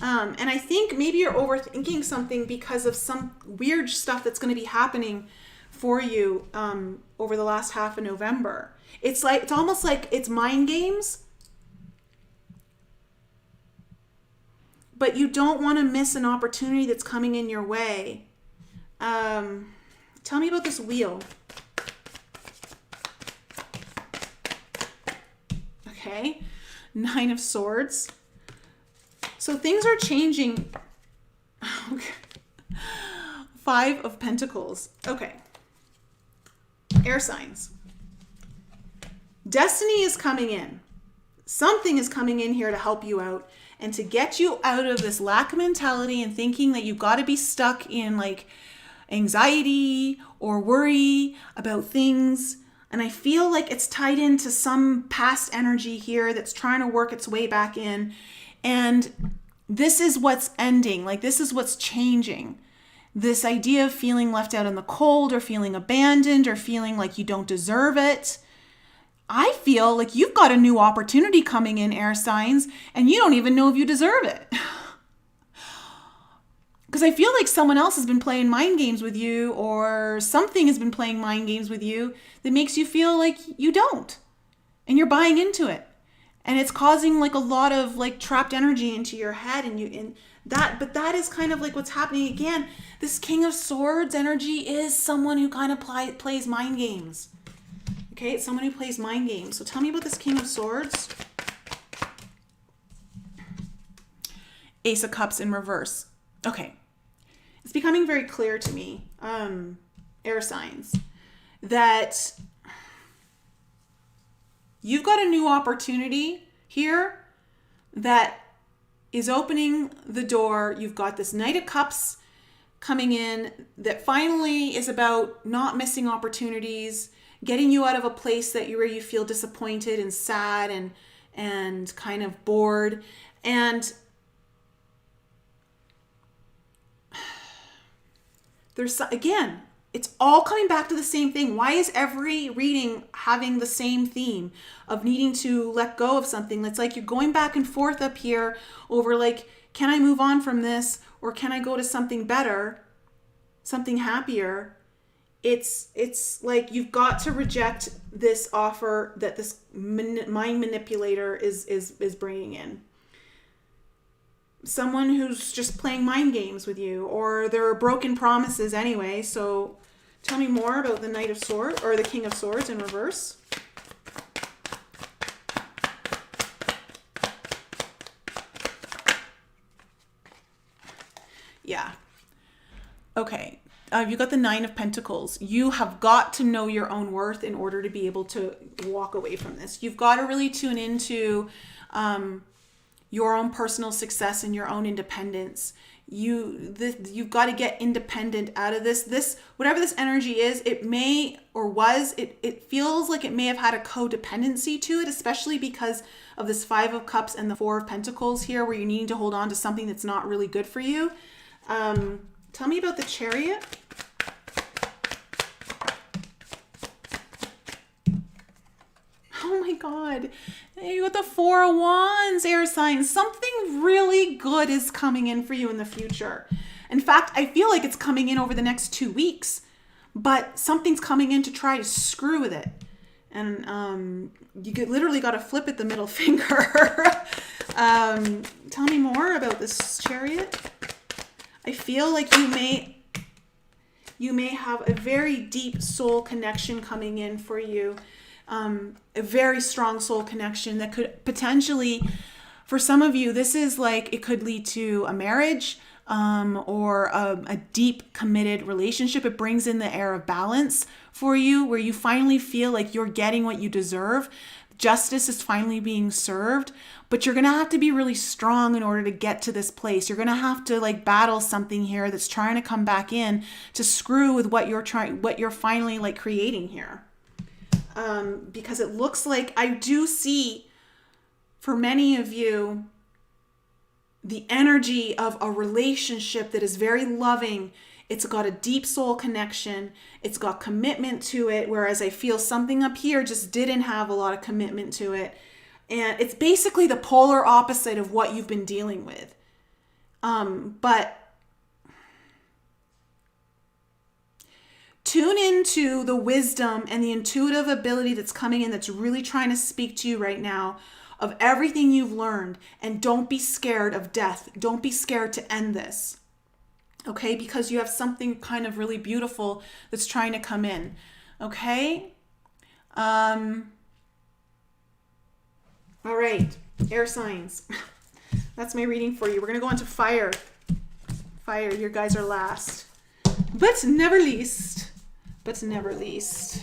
And I think maybe you're overthinking something because of some weird stuff that's going to be happening for you over the last half of November. It's almost like it's mind games, but you don't want to miss an opportunity that's coming in your way. Tell me about this wheel. Okay, Nine of Swords. So things are changing. Okay. Five of Pentacles. Okay. Air signs. Destiny is coming in. Something is coming in here to help you out and to get you out of this lack mentality and thinking that you've got to be stuck in like anxiety or worry about things. And I feel like it's tied into some past energy here that's trying to work its way back in. And this is what's ending. Like, this is what's changing. This idea of feeling left out in the cold, or feeling abandoned, or feeling like you don't deserve it. I feel like you've got a new opportunity coming in, air signs, and you don't even know if you deserve it. Because I feel like someone else has been playing mind games with you, or something has been playing mind games with you that makes you feel like you don't. And you're buying into it. And it's causing like a lot of like trapped energy into your head, but that is kind of like what's happening again. This King of Swords energy is someone who kind of plays mind games. Okay, it's someone who plays mind games. So tell me about this King of Swords. Ace of Cups in reverse. Okay, it's becoming very clear to me, air signs, that you've got a new opportunity here that is opening the door. You've got this Knight of Cups coming in that finally is about not missing opportunities, getting you out of a place where you feel disappointed and sad and kind of bored. And there's, again, it's all coming back to the same thing. Why is every reading having the same theme of needing to let go of something? It's like you're going back and forth up here over like, can I move on from this, or can I go to something better, something happier? It's like you've got to reject this offer that this mind manipulator is bringing in. Someone who's just playing mind games with you, or there are broken promises anyway. So tell me more about the Knight of Swords, or the King of Swords in reverse. Yeah. Okay. You got the Nine of Pentacles. You have got to know your own worth in order to be able to walk away from this. You've got to really tune into your own personal success and your own independence. You've got to get independent out of this whatever this energy is. It may, or was, it feels like it may have had a codependency to it, especially because of this Five of Cups and the Four of Pentacles here, where you're needing to hold on to something that's not really good for you. Tell me about the Chariot. Oh my God. You got the Four of Wands, air signs. Something really good is coming in for you in the future. In fact, I feel like it's coming in over the next 2 weeks, but something's coming in to try to screw with it. And literally got to flip it the middle finger. Tell me more about this Chariot. I feel like you may have a very deep soul connection coming in for you. A very strong soul connection that could potentially, for some of you, this is like, it could lead to a marriage. or a deep committed relationship. It brings in the air of balance for you, where you finally feel like you're getting what you deserve. Justice is finally being served, but you're going to have to be really strong in order to get to this place. You're going to have to like battle something here that's trying to come back in to screw with what you're finally like creating here. Because it looks like I do see for many of you the energy of a relationship that is very loving. It's got a deep soul connection. It's got commitment to it. Whereas I feel something up here just didn't have a lot of commitment to it. And it's basically the polar opposite of what you've been dealing with. But tune into the wisdom and the intuitive ability that's coming in, that's really trying to speak to you right now, of everything you've learned. And don't be scared of death. Don't be scared to end this. Okay, because you have something kind of really beautiful that's trying to come in. Okay. All right, air signs. That's my reading for you. We're gonna go on to fire. Fire, you guys are last, but never least. But never least.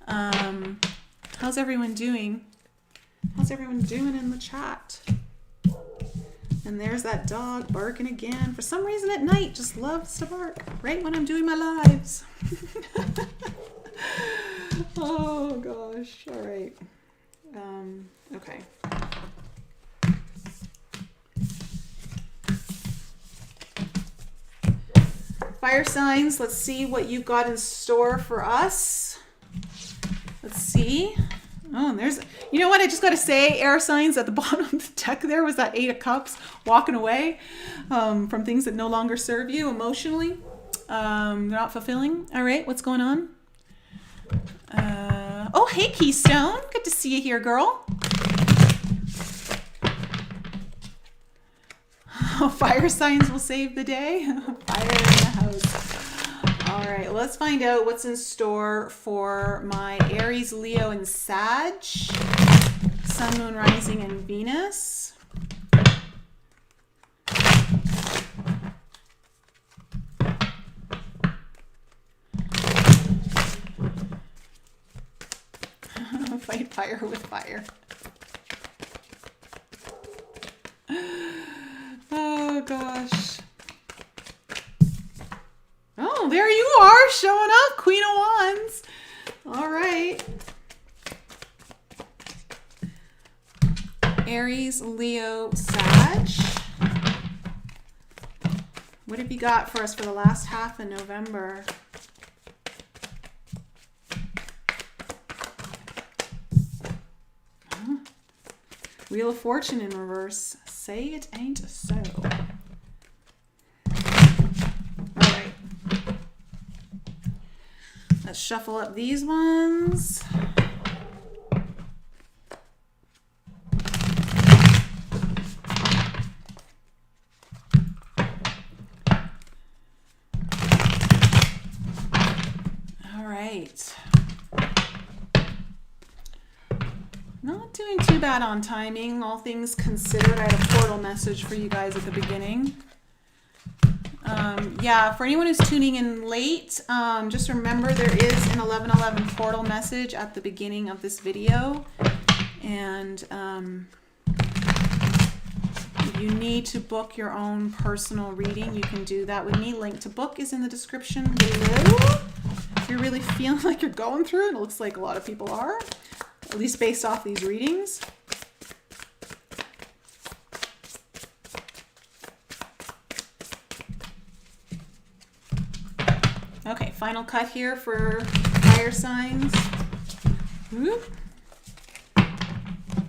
How's everyone doing? How's everyone doing in the chat? And there's that dog barking again. For some reason at night, just loves to bark right when I'm doing my lives. Oh gosh. All right. Okay. Fire signs. Let's see what you got in store for us. Let's see. Oh, and there's, you know what? I just got to say, air signs at the bottom of the deck there was that 8 of Cups walking away from things that no longer serve you emotionally. They're not fulfilling. All right, what's going on? Oh, hey, Keystone. Good to see you here, girl. Fire signs will save the day. Fire in the house. All right, let's find out what's in store for my Aries, Leo, and Sag. Sun, Moon, Rising, and Venus. Fight fire with fire. Oh, gosh. Oh, there you are, showing up, Queen of Wands. All right. Aries, Leo, Sag. What have you got for us for the last half of November? Wheel of Fortune in reverse. Say it ain't so. Let's shuffle up these ones. All right. Not doing too bad on timing, all things considered. I had a portal message for you guys at the beginning. Yeah, for anyone who's tuning in late, just remember there is an 1111 portal message at the beginning of this video. And if you need to book your own personal reading, you can do that with me. Link to book is in the description below. If you're really feeling like you're going through it, it looks like a lot of people are, at least based off these readings. Okay, final cut here for fire signs. Whoop.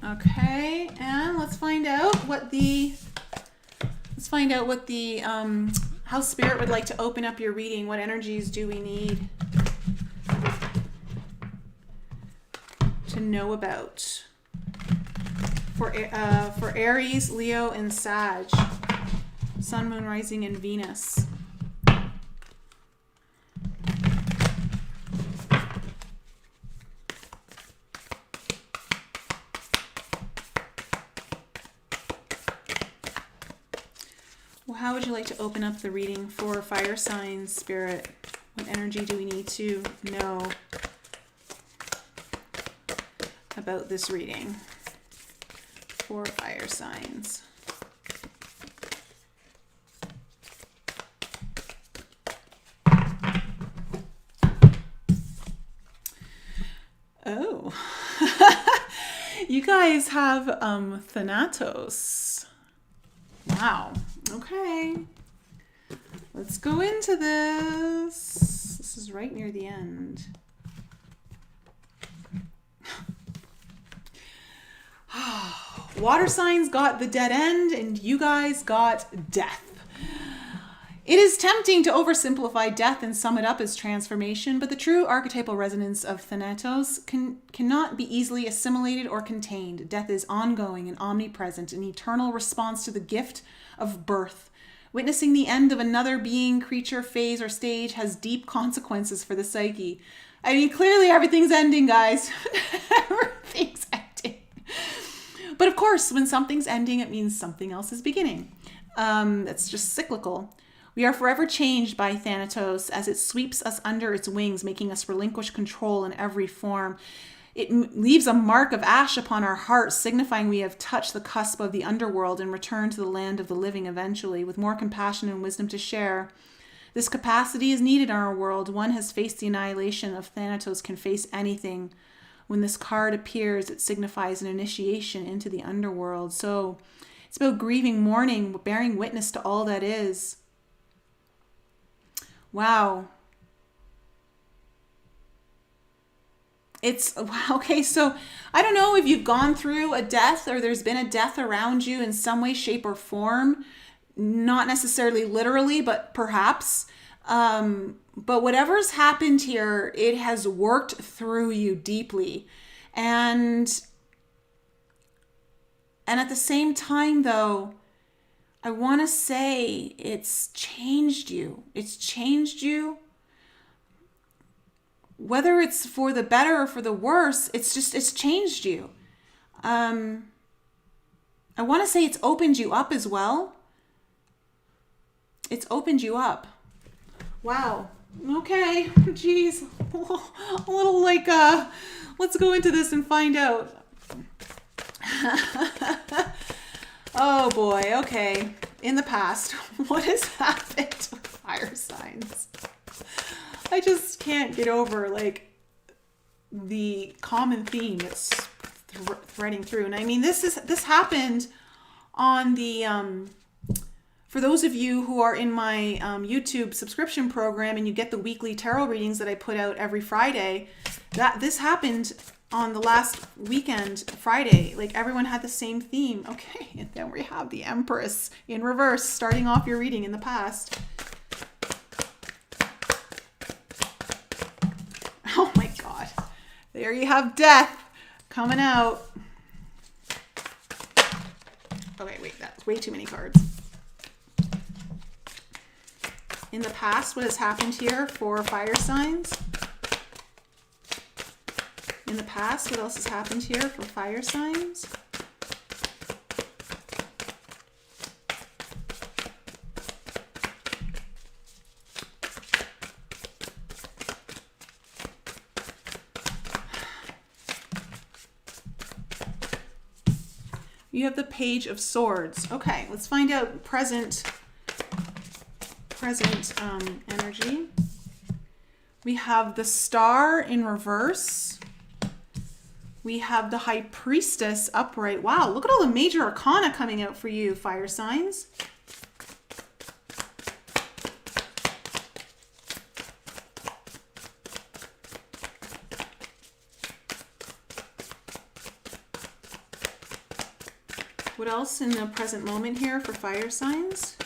Okay, and let's find out what the how Spirit would like to open up your reading. What energies do we need to know about for Aries, Leo, and Sag, Sun, Moon, Rising, and Venus? how would you like to open up the reading for fire signs, Spirit? What energy do we need to know about this reading for fire signs? Oh, you guys have Thanatos. Wow. Okay. Let's go into this. This is right near the end. Water signs got the dead end, and you guys got death. It is tempting to oversimplify death and sum it up as transformation, but the true archetypal resonance of Thanatos cannot be easily assimilated or contained. Death is ongoing and omnipresent, an eternal response to the gift of birth. Witnessing the end of another being, creature, phase, or stage has deep consequences for the psyche. I mean, clearly everything's ending, guys. Everything's ending. But of course, when something's ending, it means something else is beginning. It's just cyclical. We are forever changed by Thanatos as it sweeps us under its wings, making us relinquish control in every form. It leaves a mark of ash upon our hearts, signifying we have touched the cusp of the underworld and returned to the land of the living eventually, with more compassion and wisdom to share. This capacity is needed in our world. One has faced the annihilation of Thanatos can face anything. When this card appears, it signifies an initiation into the underworld. So it's about grieving, mourning, bearing witness to all that is. Wow. It's okay. So I don't know if you've gone through a death or there's been a death around you in some way, shape, or form. Not necessarily literally, but perhaps. But whatever's happened here, it has worked through you deeply. And at the same time, though, I want to say it's changed you. It's changed you. Whether it's for the better or for the worse, it's changed you. I want to say it's opened you up as well. It's opened you up. Wow. Okay. Jeez. A little like, let's go into this and find out. Oh boy, okay. In the past, what has happened to fire signs? I just can't get over like the common theme that's threading through. And I mean, this happened on the for those of you who are in my YouTube subscription program and you get the weekly tarot readings that I put out every Friday, that this happened on the last weekend, Friday. Like everyone had the same theme. Okay, and then we have the Empress in reverse, starting off your reading in the past. Oh my God. There you have death coming out. Okay, wait, that's way too many cards. In the past, what has happened here for fire signs? In the past, what else has happened here for fire signs? You have the Page of Swords. Okay, let's find out present energy. We have the Star in reverse. We have the High Priestess upright. Wow, look at all the major arcana coming out for you, fire signs. What else in the present moment here for fire signs?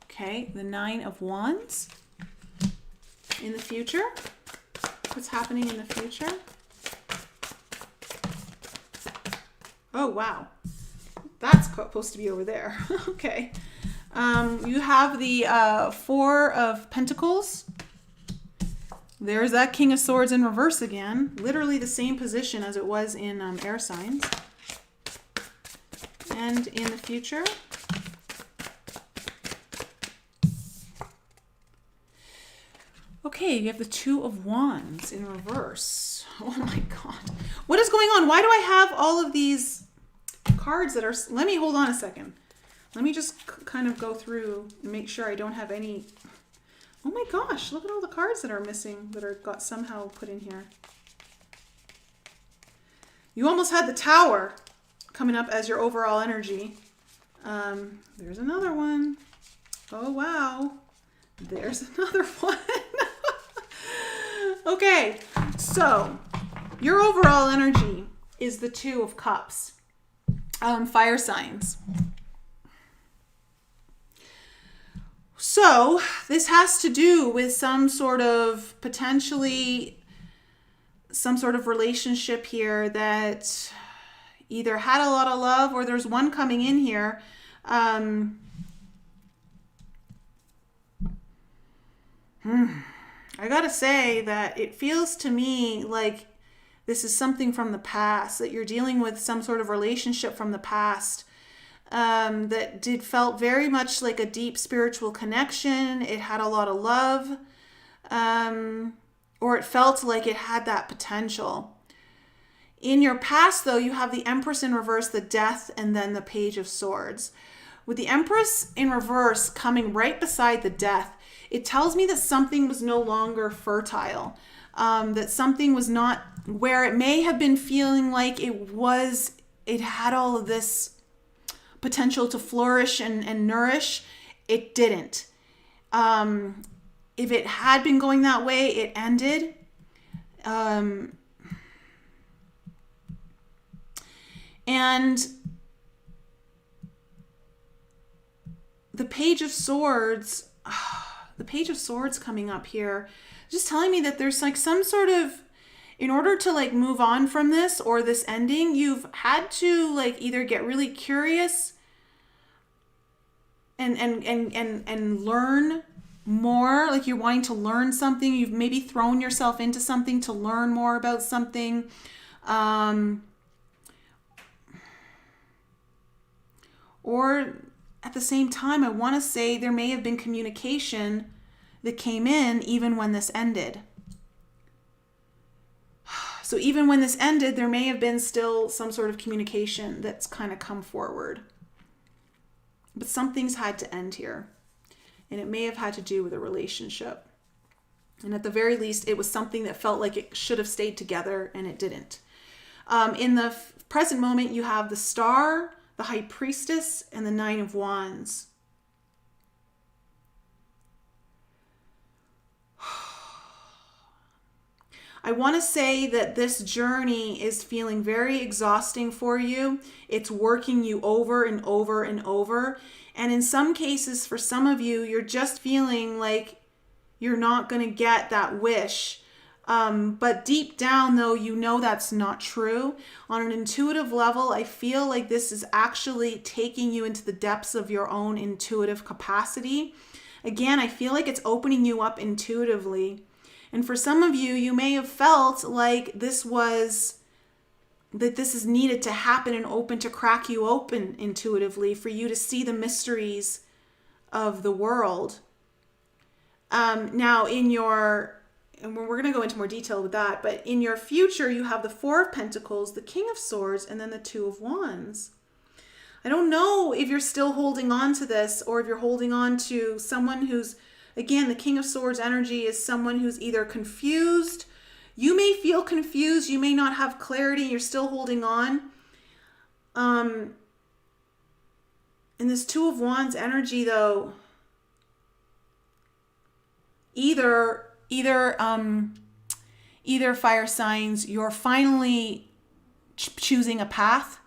Okay, the Nine of Wands. In the future? What's happening in the future? Oh, wow. That's supposed to be over there. Okay. You have the Four of Pentacles. There's that King of Swords in reverse again. Literally the same position as it was in air signs. and in the future. Okay, you have the Two of Wands in reverse. Oh my God. What is going on? Why do I have all of these cards that are... Let me hold on a second. Let me just kind of go through and make sure I don't have any... Oh my gosh, look at all the cards that are missing that are got somehow put in here. You almost had the Tower coming up as your overall energy. There's another one. Oh wow. There's another one. Okay, so your overall energy is the Two of Cups. Fire signs. So this has to do with some sort of potentially some sort of relationship here that either had a lot of love, or there's one coming in here. I gotta say that it feels to me like this is something from the past, that you're dealing with some sort of relationship from the past that felt very much like a deep spiritual connection. It had a lot of love, or it felt like it had that potential. In your past, though, you have the Empress in reverse, the Death, and then the Page of Swords. With the Empress in reverse coming right beside the Death, it tells me that something was no longer fertile, that something was not where it may have been feeling like it had all of this potential to flourish and nourish. It didn't. If it had been going that way, it ended. And the Page of Swords... The Page of Swords coming up here, just telling me that there's like some sort of, in order to like move on from this or this ending, you've had to like either get really curious and learn more, like you're wanting to learn something. You've maybe thrown yourself into something to learn more about something. Or at the same time, I want to say there may have been communication that came in even when this ended. So even when this ended, there may have been still some sort of communication that's kind of come forward. But something's had to end here. And it may have had to do with a relationship. And at the very least, it was something that felt like it should have stayed together, and it didn't. In the present moment, you have the Star, the High Priestess, and the Nine of Wands. I want to say that this journey is feeling very exhausting for you. It's working you over and over and over. And in some cases, for some of you, you're just feeling like you're not going to get that wish. But deep down, though, you know that's not true. On an intuitive level, I feel like this is actually taking you into the depths of your own intuitive capacity. Again, I feel like it's opening you up intuitively. And for some of you, you may have felt like this is needed to happen and open to crack you open intuitively for you to see the mysteries of the world. Now, and we're going to go into more detail with that, but in your future, you have the Four of Pentacles, the King of Swords, and then the Two of Wands. I don't know if you're still holding on to this, or if you're holding on to someone who's, again, the King of Swords energy is someone who's either confused. You may feel confused. You may not have clarity. You're still holding on. In this Two of Wands energy, though, either fire signs, you're finally choosing a path,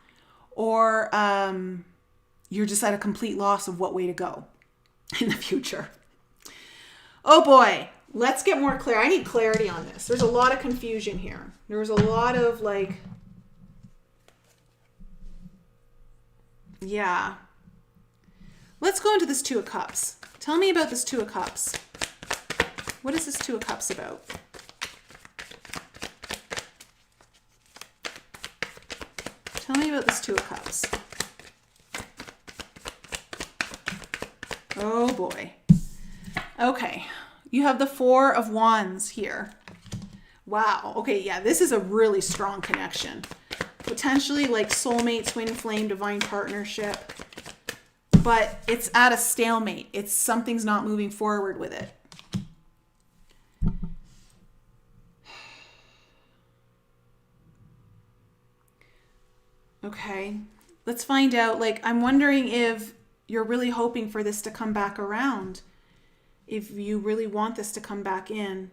or you're just at a complete loss of what way to go in the future. Oh boy, let's get more clear. I need clarity on this. There's a lot of confusion here. There's a lot of yeah. Let's go into this Two of Cups. Tell me about this Two of Cups. What is this Two of Cups about? Tell me about this Two of Cups. Oh boy. Okay. You have the Four of Wands here. Wow. Okay, yeah, this is a really strong connection. Potentially like soulmate, twin flame, divine partnership. But it's at a stalemate. It's something's not moving forward with it. Okay. Let's find out. Like, I'm wondering if you're really hoping for this to come back around. If you really want this to come back in.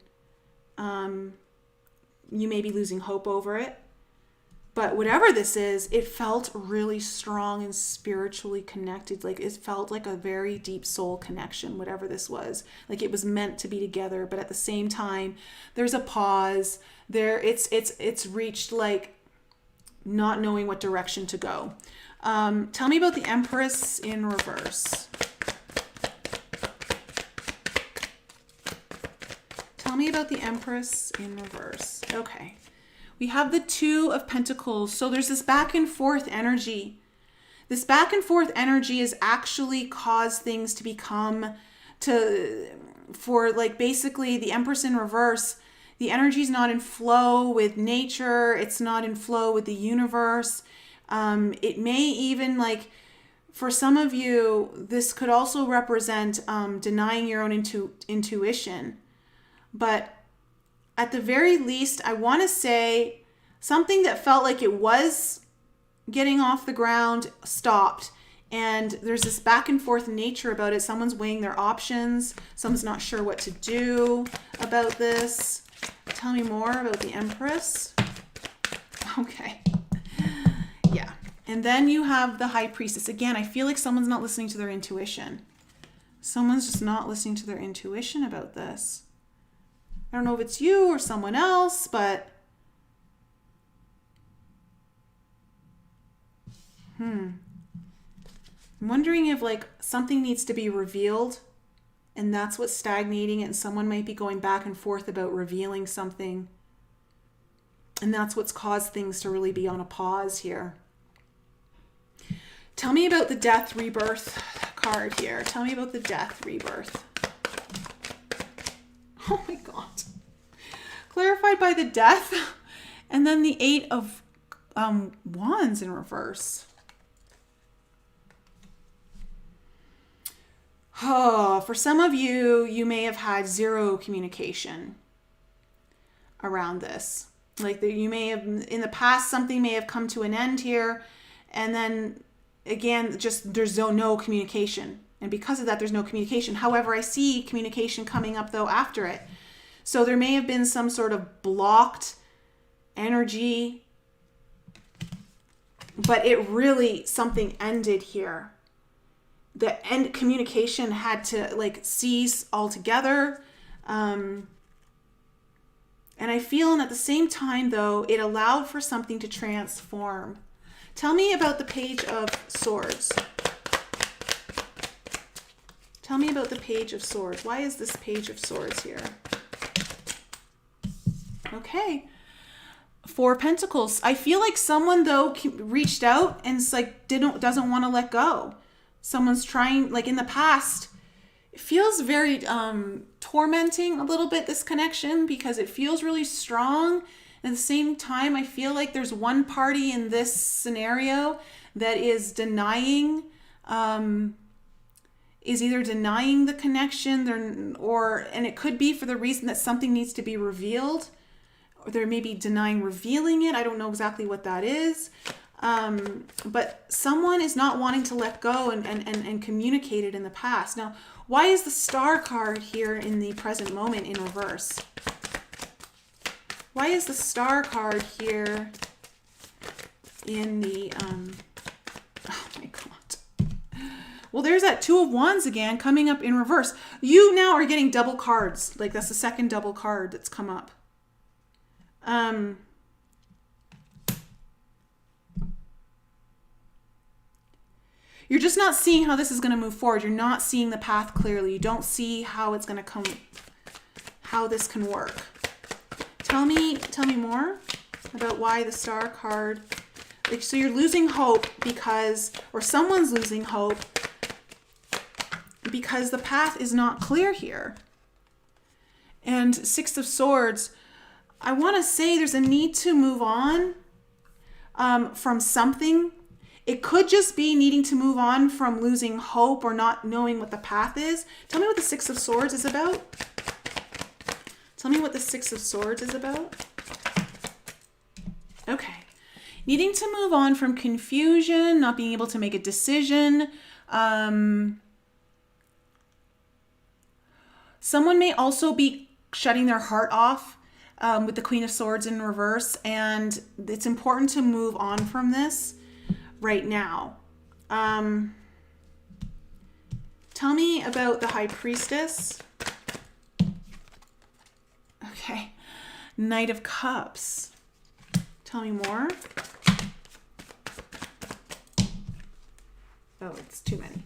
You may be losing hope over it. But whatever this is, it felt really strong and spiritually connected. Like, it felt like a very deep soul connection, whatever this was. Like, it was meant to be together, but at the same time, there's a pause. It's reached like not knowing what direction to go. Tell me about the Empress in reverse. Tell me about the Empress in reverse. Okay. We have the Two of Pentacles. So there's this back and forth energy. This back and forth energy has actually caused things to become for like basically the Empress in reverse. The energy is not in flow with nature. It's not in flow with the universe. It may even like, for some of you, this could also represent denying your own intuition. But at the very least, I want to say something that felt like it was getting off the ground stopped. And there's this back and forth nature about it. Someone's weighing their options. Someone's not sure what to do about this. Tell me more about the Empress. Okay. Yeah. And then you have the High Priestess. Again, I feel like someone's not listening to their intuition. Someone's just not listening to their intuition about this. I don't know if it's you or someone else, but I'm wondering if like something needs to be revealed and that's what's stagnating it, and someone might be going back and forth about revealing something. And that's what's caused things to really be on a pause here. Tell me about the Death Rebirth card here. Tell me about the Death Rebirth. Oh my God. Clarified by the Death. And then the Eight of Wands in reverse. Oh, for some of you, you may have had zero communication around this. Like you may have, in the past, something may have come to an end here. And then again, just there's no communication. And because of that, there's no communication. However, I see communication coming up though after it. So there may have been some sort of blocked energy, but it really, something ended here. The end communication had to like cease altogether. And I feel, and at the same time though, it allowed for something to transform. Tell me about the Page of Swords. Tell me about the Page of Swords. Why is this Page of Swords here? Okay. Four of Pentacles. I feel like someone though reached out and it's like doesn't want to let go. Someone's trying, like in the past, it feels very tormenting a little bit, this connection, because it feels really strong. At the same time, I feel like there's one party in this scenario that is denying, is either denying the connection and it could be for the reason that something needs to be revealed, or they're maybe denying revealing it. I don't know exactly what that is. But someone is not wanting to let go and communicate it in the past. Now, why is the Star card here in the present moment in reverse? Why is the Star card here in the, oh my God. Well, there's that Two of Wands again coming up in reverse. You now are getting double cards. Like that's the second double card that's come up. You're just not seeing how this is going to move forward. You're not seeing the path clearly. You don't see how it's going to come, how this can work. Tell me more about why the Star card, like, so you're losing hope because, or someone's losing hope because the path is not clear here. And Six of Swords, I want to say there's a need to move on from something. It could just be needing to move on from losing hope or not knowing what the path is. Tell me what the Six of Swords is about. Tell me what the Six of Swords is about. Okay. Needing to move on from confusion, not being able to make a decision. Someone may also be shutting their heart off with the Queen of Swords in reverse, and it's important to move on from this right now. Tell me about the High Priestess. Okay. Knight of Cups. Tell me more. Oh, it's too many.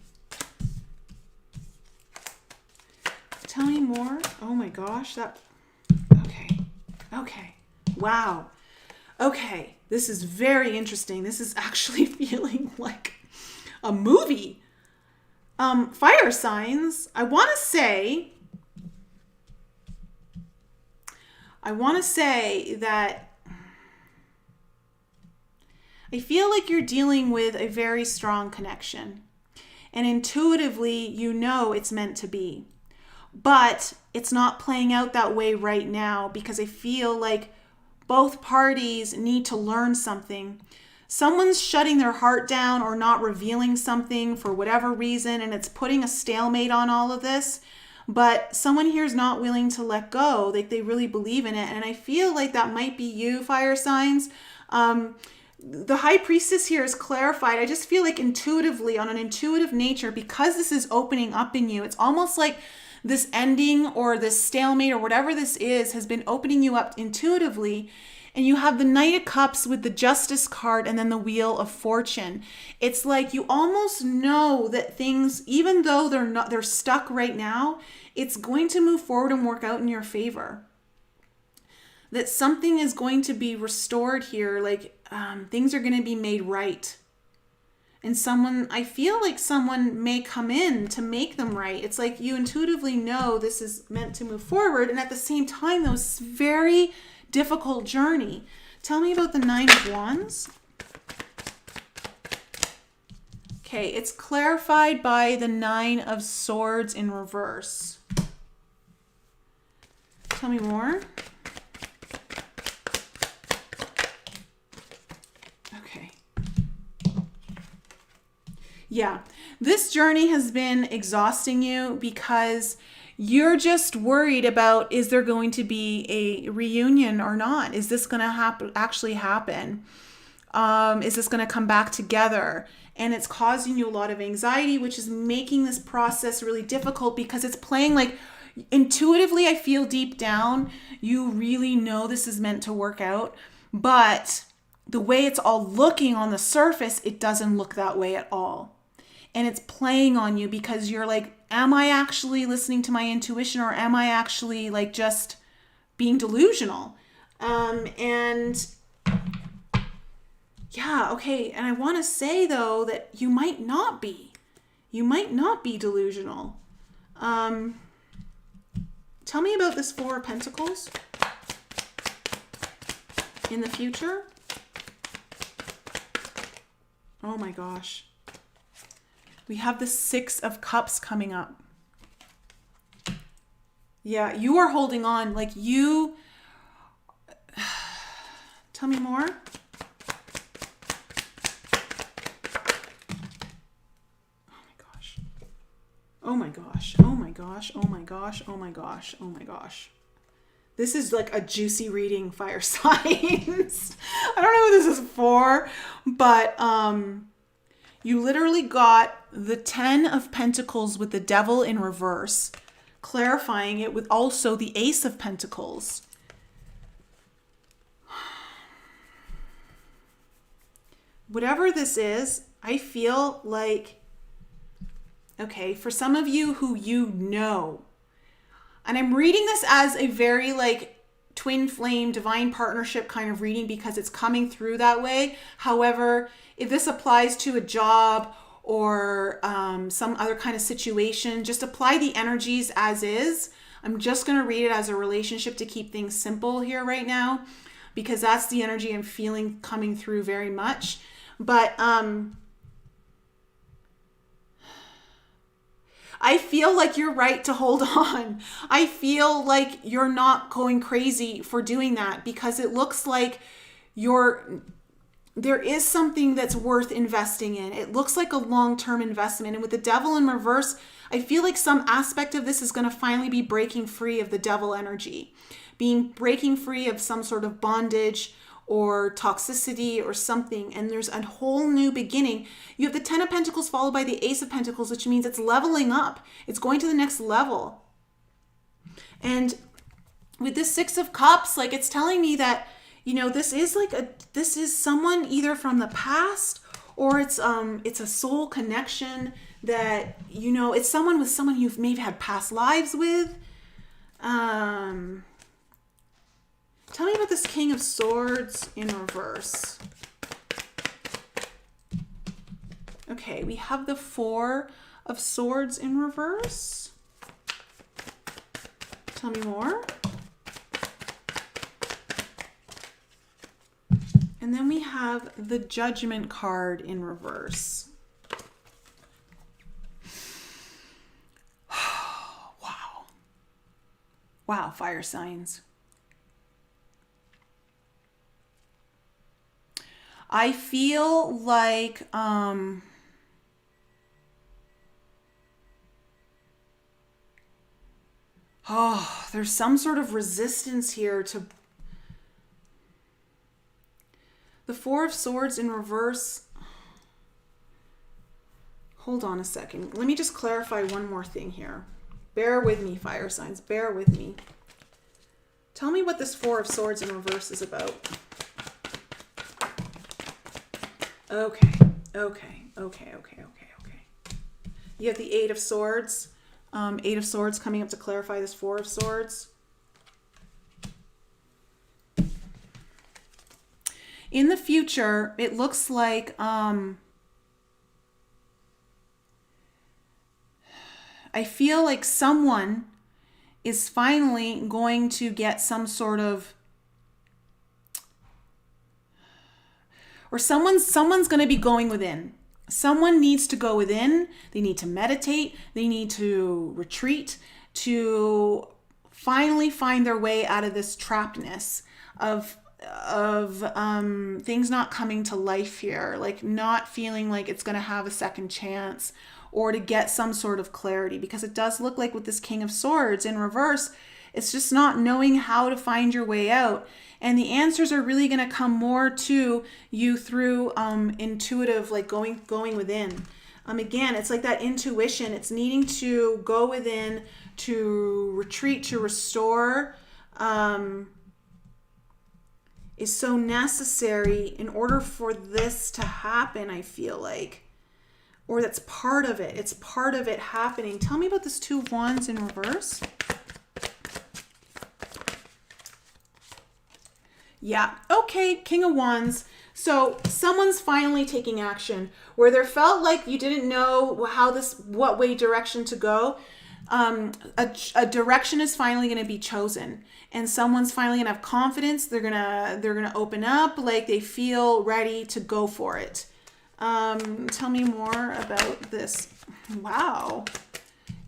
Tell me more. Oh my gosh, okay. Wow. Okay, this is very interesting. This is actually feeling like a movie. Fire signs. I want to say that I feel like you're dealing with a very strong connection, and intuitively you know it's meant to be, but it's not playing out that way right now because I feel like both parties need to learn something. Someone's shutting their heart down or not revealing something for whatever reason, and it's putting a stalemate on all of this. But someone here is not willing to let go. Like they really believe in it. And I feel like that might be you, fire signs. The High Priestess here is clarified. I just feel like intuitively, on an intuitive nature, because this is opening up in you, it's almost like this ending or this stalemate or whatever this is has been opening you up intuitively. And you have the Knight of Cups with the Justice card and then the Wheel of Fortune. It's like you almost know that things, even though they're stuck right now, it's going to move forward and work out in your favor. That something is going to be restored here, like things are going to be made right. And I feel like someone may come in to make them right. It's like you intuitively know this is meant to move forward. And at the same time, though, it's very difficult journey. Tell me about the Nine of Wands. Okay, it's clarified by the Nine of Swords in reverse. Tell me more. Okay. Yeah, this journey has been exhausting you because you're just worried about, is there going to be a reunion or not? Is this going to actually happen? Is this going to come back together? And it's causing you a lot of anxiety, which is making this process really difficult because it's playing like intuitively, I feel deep down, you really know this is meant to work out. But the way it's all looking on the surface, it doesn't look that way at all. And it's playing on you because you're like, am I actually listening to my intuition or am I actually like just being delusional? And yeah, okay. And I want to say though that you might not be. You might not be delusional. Tell me about this Four of Pentacles in the future. Oh my gosh. We have the Six of Cups coming up. Yeah, you are holding on. Like you... Tell me more. Oh my gosh. Oh my gosh. Oh my gosh. Oh my gosh. Oh my gosh. This is like a juicy reading, fire signs. I don't know what this is for, but you literally got the 10 of Pentacles with the Devil in reverse, clarifying it with also the Ace of Pentacles. Whatever this is, I feel like, okay, for some of you who you know, and I'm reading this as a very like twin flame, divine partnership kind of reading because it's coming through that way. However, if this applies to a job or some other kind of situation. Just apply the energies as is. I'm just going to read it as a relationship to keep things simple here right now, because that's the energy I'm feeling coming through very much. But I feel like you're right to hold on. I feel like you're not going crazy for doing that, because it looks like there is something that's worth investing in. It looks like a long-term investment. And with the devil in reverse, I feel like some aspect of this is going to finally be breaking free of the devil energy, breaking free of some sort of bondage or toxicity or something. And there's a whole new beginning. You have the 10 of Pentacles followed by the Ace of Pentacles, which means it's leveling up. It's going to the next level. And with this Six of Cups, like, it's telling me that, you know, this is someone either from the past, or it's a soul connection that, you know, it's someone you've maybe had past lives with. Tell me about this King of Swords in reverse. Okay, we have the Four of Swords in reverse. Tell me more. And then we have the Judgment card in reverse. Wow. Wow, fire signs. I feel like there's some sort of resistance here to the Four of Swords in reverse. Hold on a second. Let me just clarify one more thing here. Bear with me, fire signs. Bear with me. Tell me what this Four of Swords in reverse is about. Okay. You have the Eight of Swords. Eight of Swords coming up to clarify this Four of Swords. In the future, it looks like I feel like someone is finally going to get some sort of, or someone's going to be going within. Someone needs to go within. They need to meditate. They need to retreat to finally find their way out of this trappedness of things not coming to life here, like not feeling like it's going to have a second chance, or to get some sort of clarity, because it does look like with this King of Swords in reverse, it's just not knowing how to find your way out. And the answers are really going to come more to you through intuitive, like going within. Again, it's like that intuition. It's needing to go within, to retreat, to restore, is so necessary in order for this to happen, I feel like. Or that's part of it. It's part of it happening. Tell me about this Two of Wands in reverse. Yeah. Okay, King of Wands. So someone's finally taking action where there felt like you didn't know what way direction to go. A direction is finally going to be chosen, and someone's finally going to have confidence. They're going to open up, like they feel ready to go for it. Tell me more about this. Wow.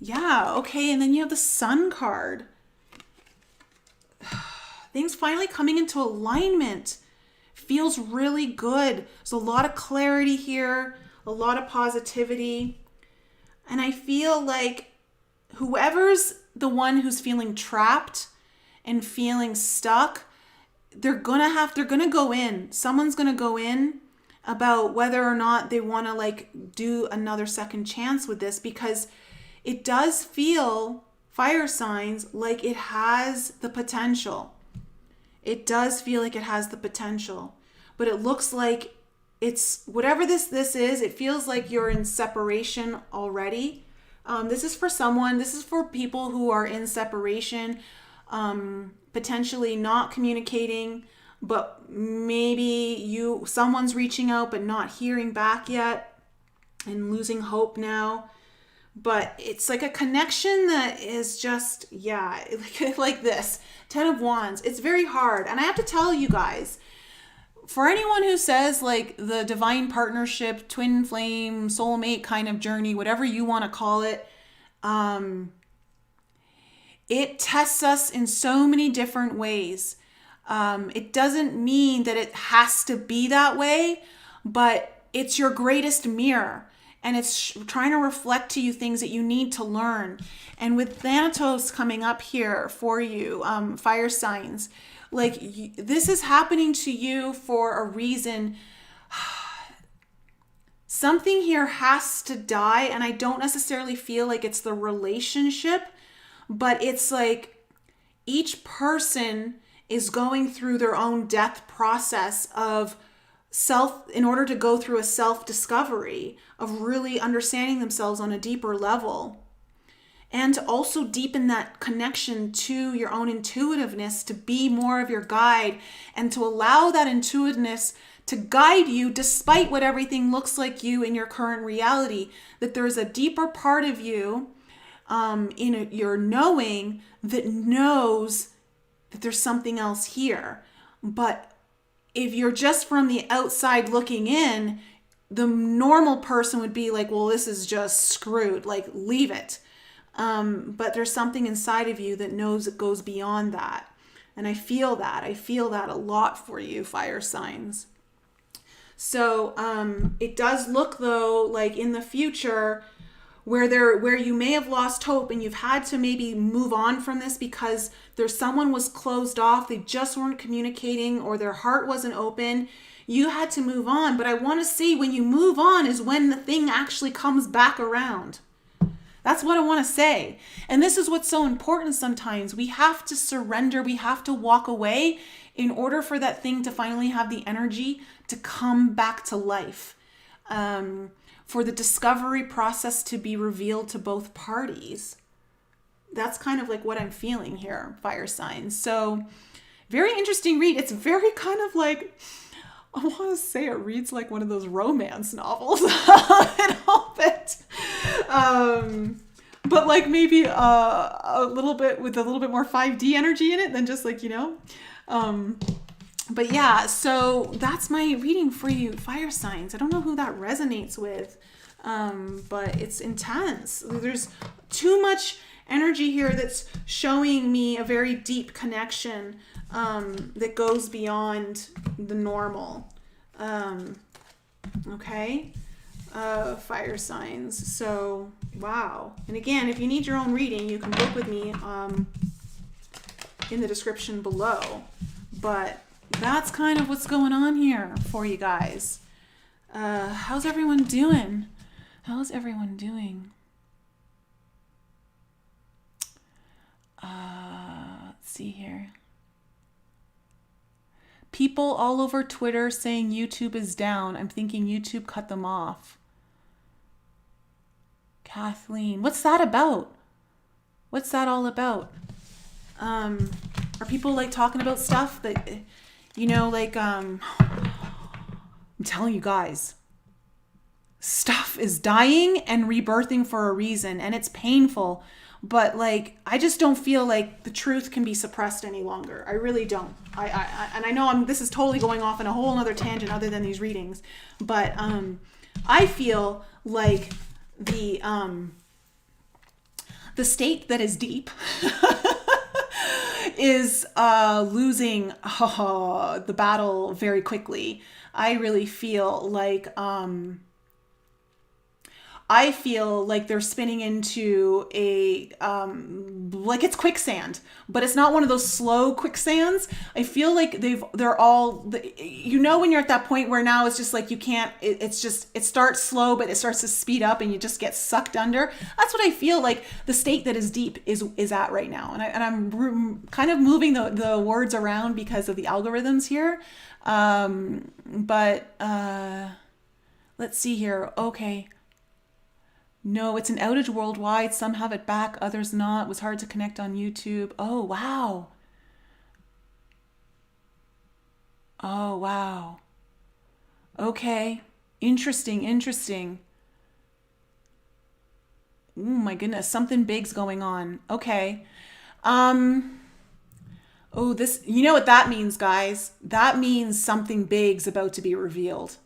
Yeah. Okay. And then you have the Sun card. Things finally coming into alignment. Feels really good. There's a lot of clarity here, a lot of positivity. And I feel like whoever's the one who's feeling trapped and feeling stuck, they're gonna go in. Someone's gonna go in about whether or not they want to like do another second chance with this, because it does feel, fire signs, like it has the potential. It does feel like it has the potential, but it looks like it's whatever this is. It feels like you're in separation already. This is for someone. This is for people who are in separation, potentially not communicating, but maybe someone's reaching out but not hearing back yet. and losing hope now. But it's like a connection that is just, yeah, like this. 10 of Wands. It's very hard. And I have to tell you guys, for anyone who says like the divine partnership, twin flame, soulmate kind of journey, whatever you want to call it, it tests us in so many different ways. It doesn't mean that it has to be that way, but it's your greatest mirror. And it's trying to reflect to you things that you need to learn. And with Thanatos coming up here for you, fire signs, like this is happening to you for a reason. Something here has to die. And I don't necessarily feel like it's the relationship, but it's like each person is going through their own death process of self, in order to go through a self-discovery of really understanding themselves on a deeper level, and to also deepen that connection to your own intuitiveness, to be more of your guide, and to allow that intuitiveness to guide you despite what everything looks like you in your current reality, that there's a deeper part of you in your knowing that knows that there's something else here. But if you're just from the outside looking in, the normal person would be like, well, this is just screwed, like leave it. But there's something inside of you that knows it goes beyond that. And I feel that. I feel that a lot for you, fire signs. So it does look though like in the future where you may have lost hope and you've had to maybe move on from this because there's someone was closed off, they just weren't communicating, or their heart wasn't open. You had to move on. But I want to see when you move on is when the thing actually comes back around. That's what I want to say. And this is what's so important sometimes. We have to surrender. We have to walk away in order for that thing to finally have the energy to come back to life. For the discovery process to be revealed to both parties. That's kind of like what I'm feeling here, fire signs. So very interesting read. It's very kind of like, I want to say it reads like one of those romance novels a little bit. But like maybe a little bit with a little bit more 5D energy in it than just like, but yeah, so that's my reading for you, fire signs. I don't know who that resonates with, but it's intense. There's too much energy here that's showing me a very deep connection that goes beyond the normal. Okay, fire signs. So, wow. And again, if you need your own reading, you can book with me in the description below. But that's kind of what's going on here for you guys. How's everyone doing? How's everyone doing? Let's see here. People all over Twitter saying YouTube is down. I'm thinking YouTube cut them off. Kathleen, what's that about? What's that all about? Are people like talking about stuff that, I'm telling you guys, stuff is dying and rebirthing for a reason, and it's painful. But like, I just don't feel like the truth can be suppressed any longer. I really don't. And I know this is totally going off in a whole other tangent other than these readings. But I feel like the state that is deep is losing the battle very quickly. I really feel like they're spinning into a like it's quicksand, but it's not one of those slow quicksands. I feel like they're all when you're at that point where now it's just like you can't, it starts slow but it starts to speed up and you just get sucked under. That's what I feel like the state that is deep is at right now. And I'm kind of moving the words around because of the algorithms here. But let's see here. Okay. No, it's an outage worldwide. Some have it back, others not. It was hard to connect on YouTube. Oh, wow. Oh, wow. Okay. Interesting. Oh my goodness, something big's going on. Okay. Oh, this, you know what that means, guys? That means something big's about to be revealed.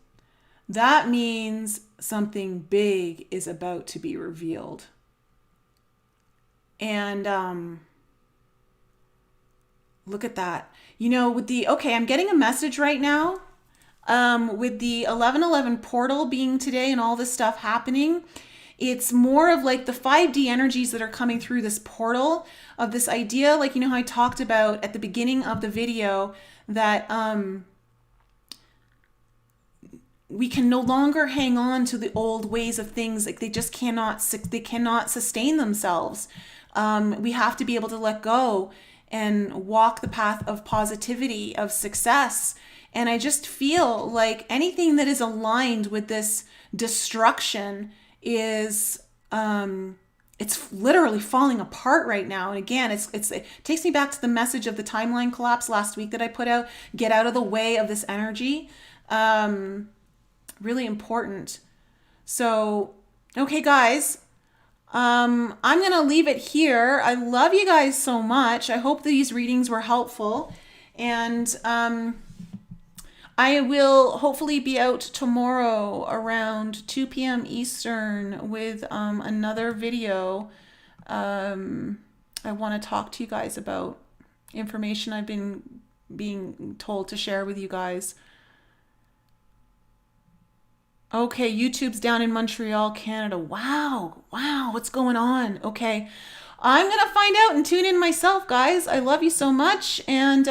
That means something big is about to be revealed. And look at that. You know, with the, okay, I'm getting a message right now. With the 1111 portal being today and all this stuff happening, it's more of like the 5D energies that are coming through this portal of this idea, like, you know, how I talked about at the beginning of the video that we can no longer hang on to the old ways of things. Like they just cannot sustain themselves. We have to be able to let go and walk the path of positivity, of success. And I just feel like anything that is aligned with this destruction is it's literally falling apart right now. And again, it takes me back to the message of the timeline collapse last week that I put out. Get out of the way of this energy. Really important. So, okay, guys, I'm gonna leave it here. I love you guys so much. I hope these readings were helpful, and I will hopefully be out tomorrow around 2 p.m. Eastern with another video. I want to talk to you guys about information I've been being told to share with you guys. Okay, YouTube's down in Montreal, Canada. Wow, what's going on? Okay, I'm gonna find out and tune in myself, guys. I love you so much, and